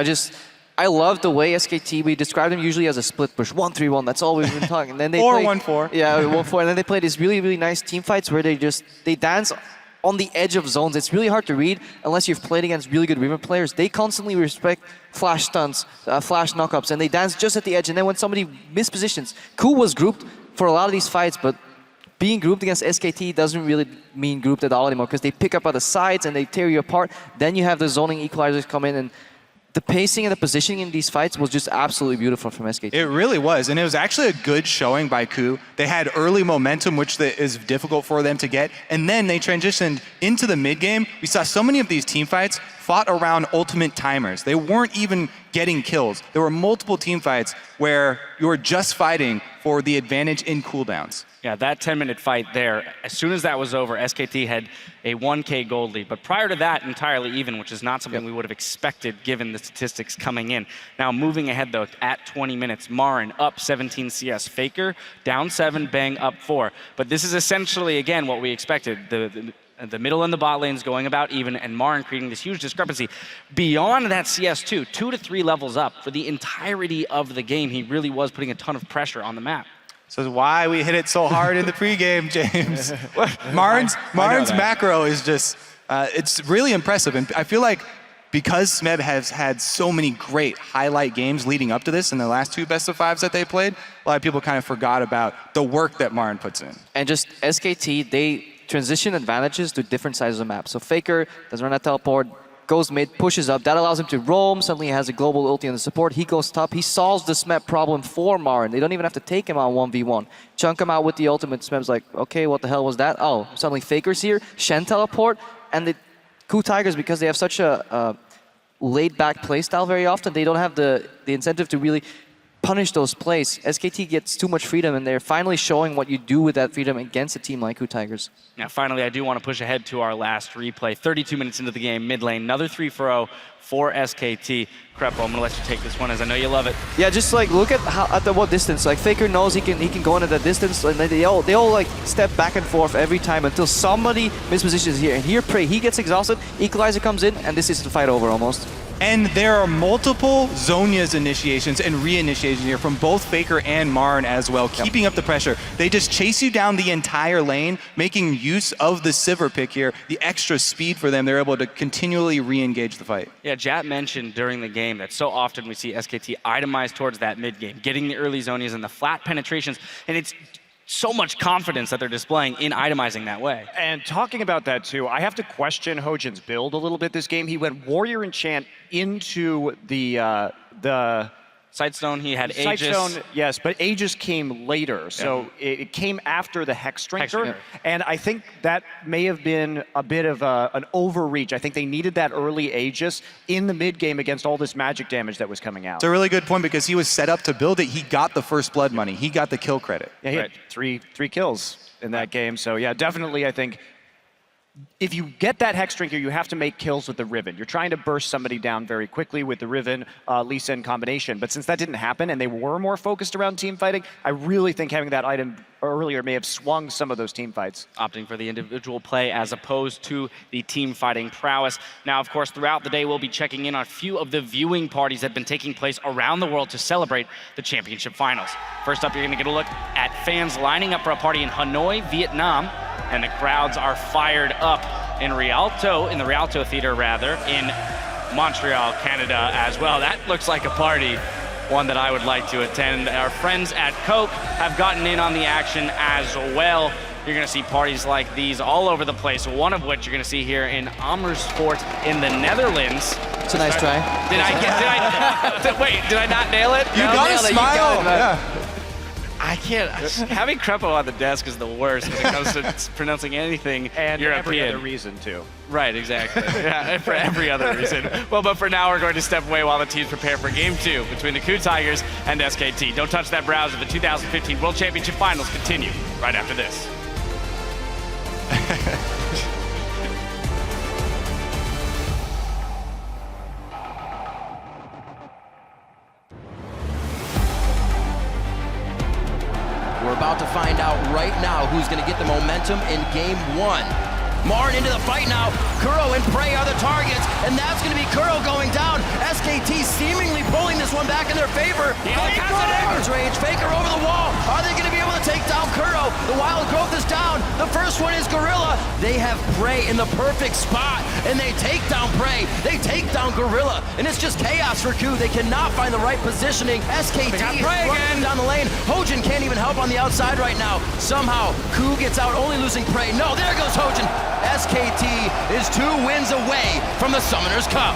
I love the way SKT, we describe them usually as a split push, 1-3-1, that's all we've been talking. And then they or play, 1-4. Yeah, 1-4, and then they play these really, really nice team fights where they dance on the edge of zones. It's really hard to read unless you've played against really good Riven players. They constantly respect flash stunts, flash knockups, and they dance just at the edge. And then when somebody mispositions, KOO was grouped for a lot of these fights, but being grouped against SKT doesn't really mean grouped at all anymore, because they pick up at the sides and they tear you apart. Then you have the zoning equalizers come in, and the pacing and the positioning in these fights was just absolutely beautiful from SKT. It really was, and it was actually a good showing by KOO. They had early momentum, which is difficult for them to get, and then they transitioned into the mid game. We saw so many of these team fights fought around ultimate timers. They weren't even getting kills. There were multiple team fights where you were just fighting for the advantage in cooldowns. Yeah, that 10-minute fight there, as soon as that was over, SKT had a 1K gold lead. But prior to that, entirely even, which is not something we would have expected given the statistics coming in. Now, moving ahead, though, at 20 minutes, Marin up 17 CS. FLICKR down 7, Bang up 4. But this is essentially, again, what we expected. The middle and the bot lanes going about even, and Marin creating this huge discrepancy. Beyond that CS2, 2 to 3 levels up for the entirety of the game, he really was putting a ton of pressure on the map. So that's why we hit it so hard in the pregame, James. Marin's macro is just, it's really impressive. And I feel like because Smeb has had so many great highlight games leading up to this in the last 2 best-of-5s that they played, a lot of people kind of forgot about the work that Marin puts in. And just SKT, they transition advantages to different sizes of maps. So FLICKR doesn't run that teleport, goes mid, pushes up. That allows him to roam. Suddenly he has a global ulti on the support. He goes top. He solves the Smeb problem for Marin. They don't even have to take him on 1v1. Chunk him out with the ultimate. Smeb's like, okay, what the hell was that? Oh, suddenly FLICKR's here. Shen teleport. And the KOO Tigers, because they have such a laid-back playstyle very often, they don't have the incentive to really punish those plays. SKT gets too much freedom, and they're finally showing what you do with that freedom against a team like KOO Tigers. Now, finally, I do want to push ahead to our last replay. 32 minutes into the game, mid lane, another 3-0 for SKT. Crepo, I'm going to let you take this one, as I know you love it. Yeah, just like look at what distance. Like FLICKR knows he can go into that distance, and they all like step back and forth every time until somebody mispositions here. And here, Prey, he gets exhausted. Equalizer comes in, and this is the fight over almost. And there are multiple Zhonya's initiations and re-initiations here from both FLICKR and Marin as well, keeping up the pressure. They just chase you down the entire lane, making use of the Sivir pick here, the extra speed for them. They're able to continually re-engage the fight. Yeah, Jat mentioned during the game that so often we see SKT itemize towards that mid game, getting the early Zhonya's and the flat penetrations, and it's so much confidence that they're displaying in itemizing that way. And talking about that too, I have to question Hojin's build a little bit this game. He went Warrior Enchant into the Sightstone, he had Aegis. Sightstone, yes, but Aegis came later, so it came after the Hex Drinker, and I think that may have been a bit of an overreach. I think they needed that early Aegis in the mid game against all this magic damage that was coming out. It's a really good point because he was set up to build it. He got the first blood money. He got the kill credit. Yeah, he had three kills in that game, so yeah, definitely I think if you get that Hex Drinker, you have to make kills with the Riven. You're trying to burst somebody down very quickly with the Riven, Lee Sin combination. But since that didn't happen and they were more focused around team fighting, I really think having that item earlier may have swung some of those team fights. Opting for the individual play as opposed to the team fighting prowess. Now, of course, throughout the day, we'll be checking in on a few of the viewing parties that have been taking place around the world to celebrate the championship finals. First up, you're going to get a look at fans lining up for a party in Hanoi, Vietnam. And the crowds are fired up in the Rialto Theater in Montreal, Canada as well. That looks like a party, one that I would like to attend. Our friends at Coke have gotten in on the action as well. You're gonna see parties like these all over the place, one of which you're gonna see here in Amersfoort in the Netherlands. It's a nice try. Did I not nail it? You got a smile. I can't. Having Crepo on the desk is the worst when it comes to pronouncing anything and European. Every other reason, too. Right, exactly. Yeah, for every other reason. Well, but for now, we're going to step away while the teams prepare for Game 2 between the KOO Tigers and SKT. Don't touch that browser. The 2015 World Championship Finals continue right after this. We're about to find out right now who's going to get the momentum in Game 1. Marn into the fight now. Kuro and Prey are the targets, and that's going to be Kuro going down. SKT seemingly pulling this one back in their favor. Faker's range, Faker over the wall. Are they going to be able to take down Kuro? The Wild Growth is down. The first one is Gorilla. They have Prey in the perfect spot, and they take down Prey. They take down Gorilla, and it's just chaos for KOO. They cannot find the right positioning. SKT is running down the lane. Hojin can't even help on the outside right now. Somehow, KOO gets out, only losing Prey. No, there goes Hojin. SKT is 2 wins away from the Summoners Cup.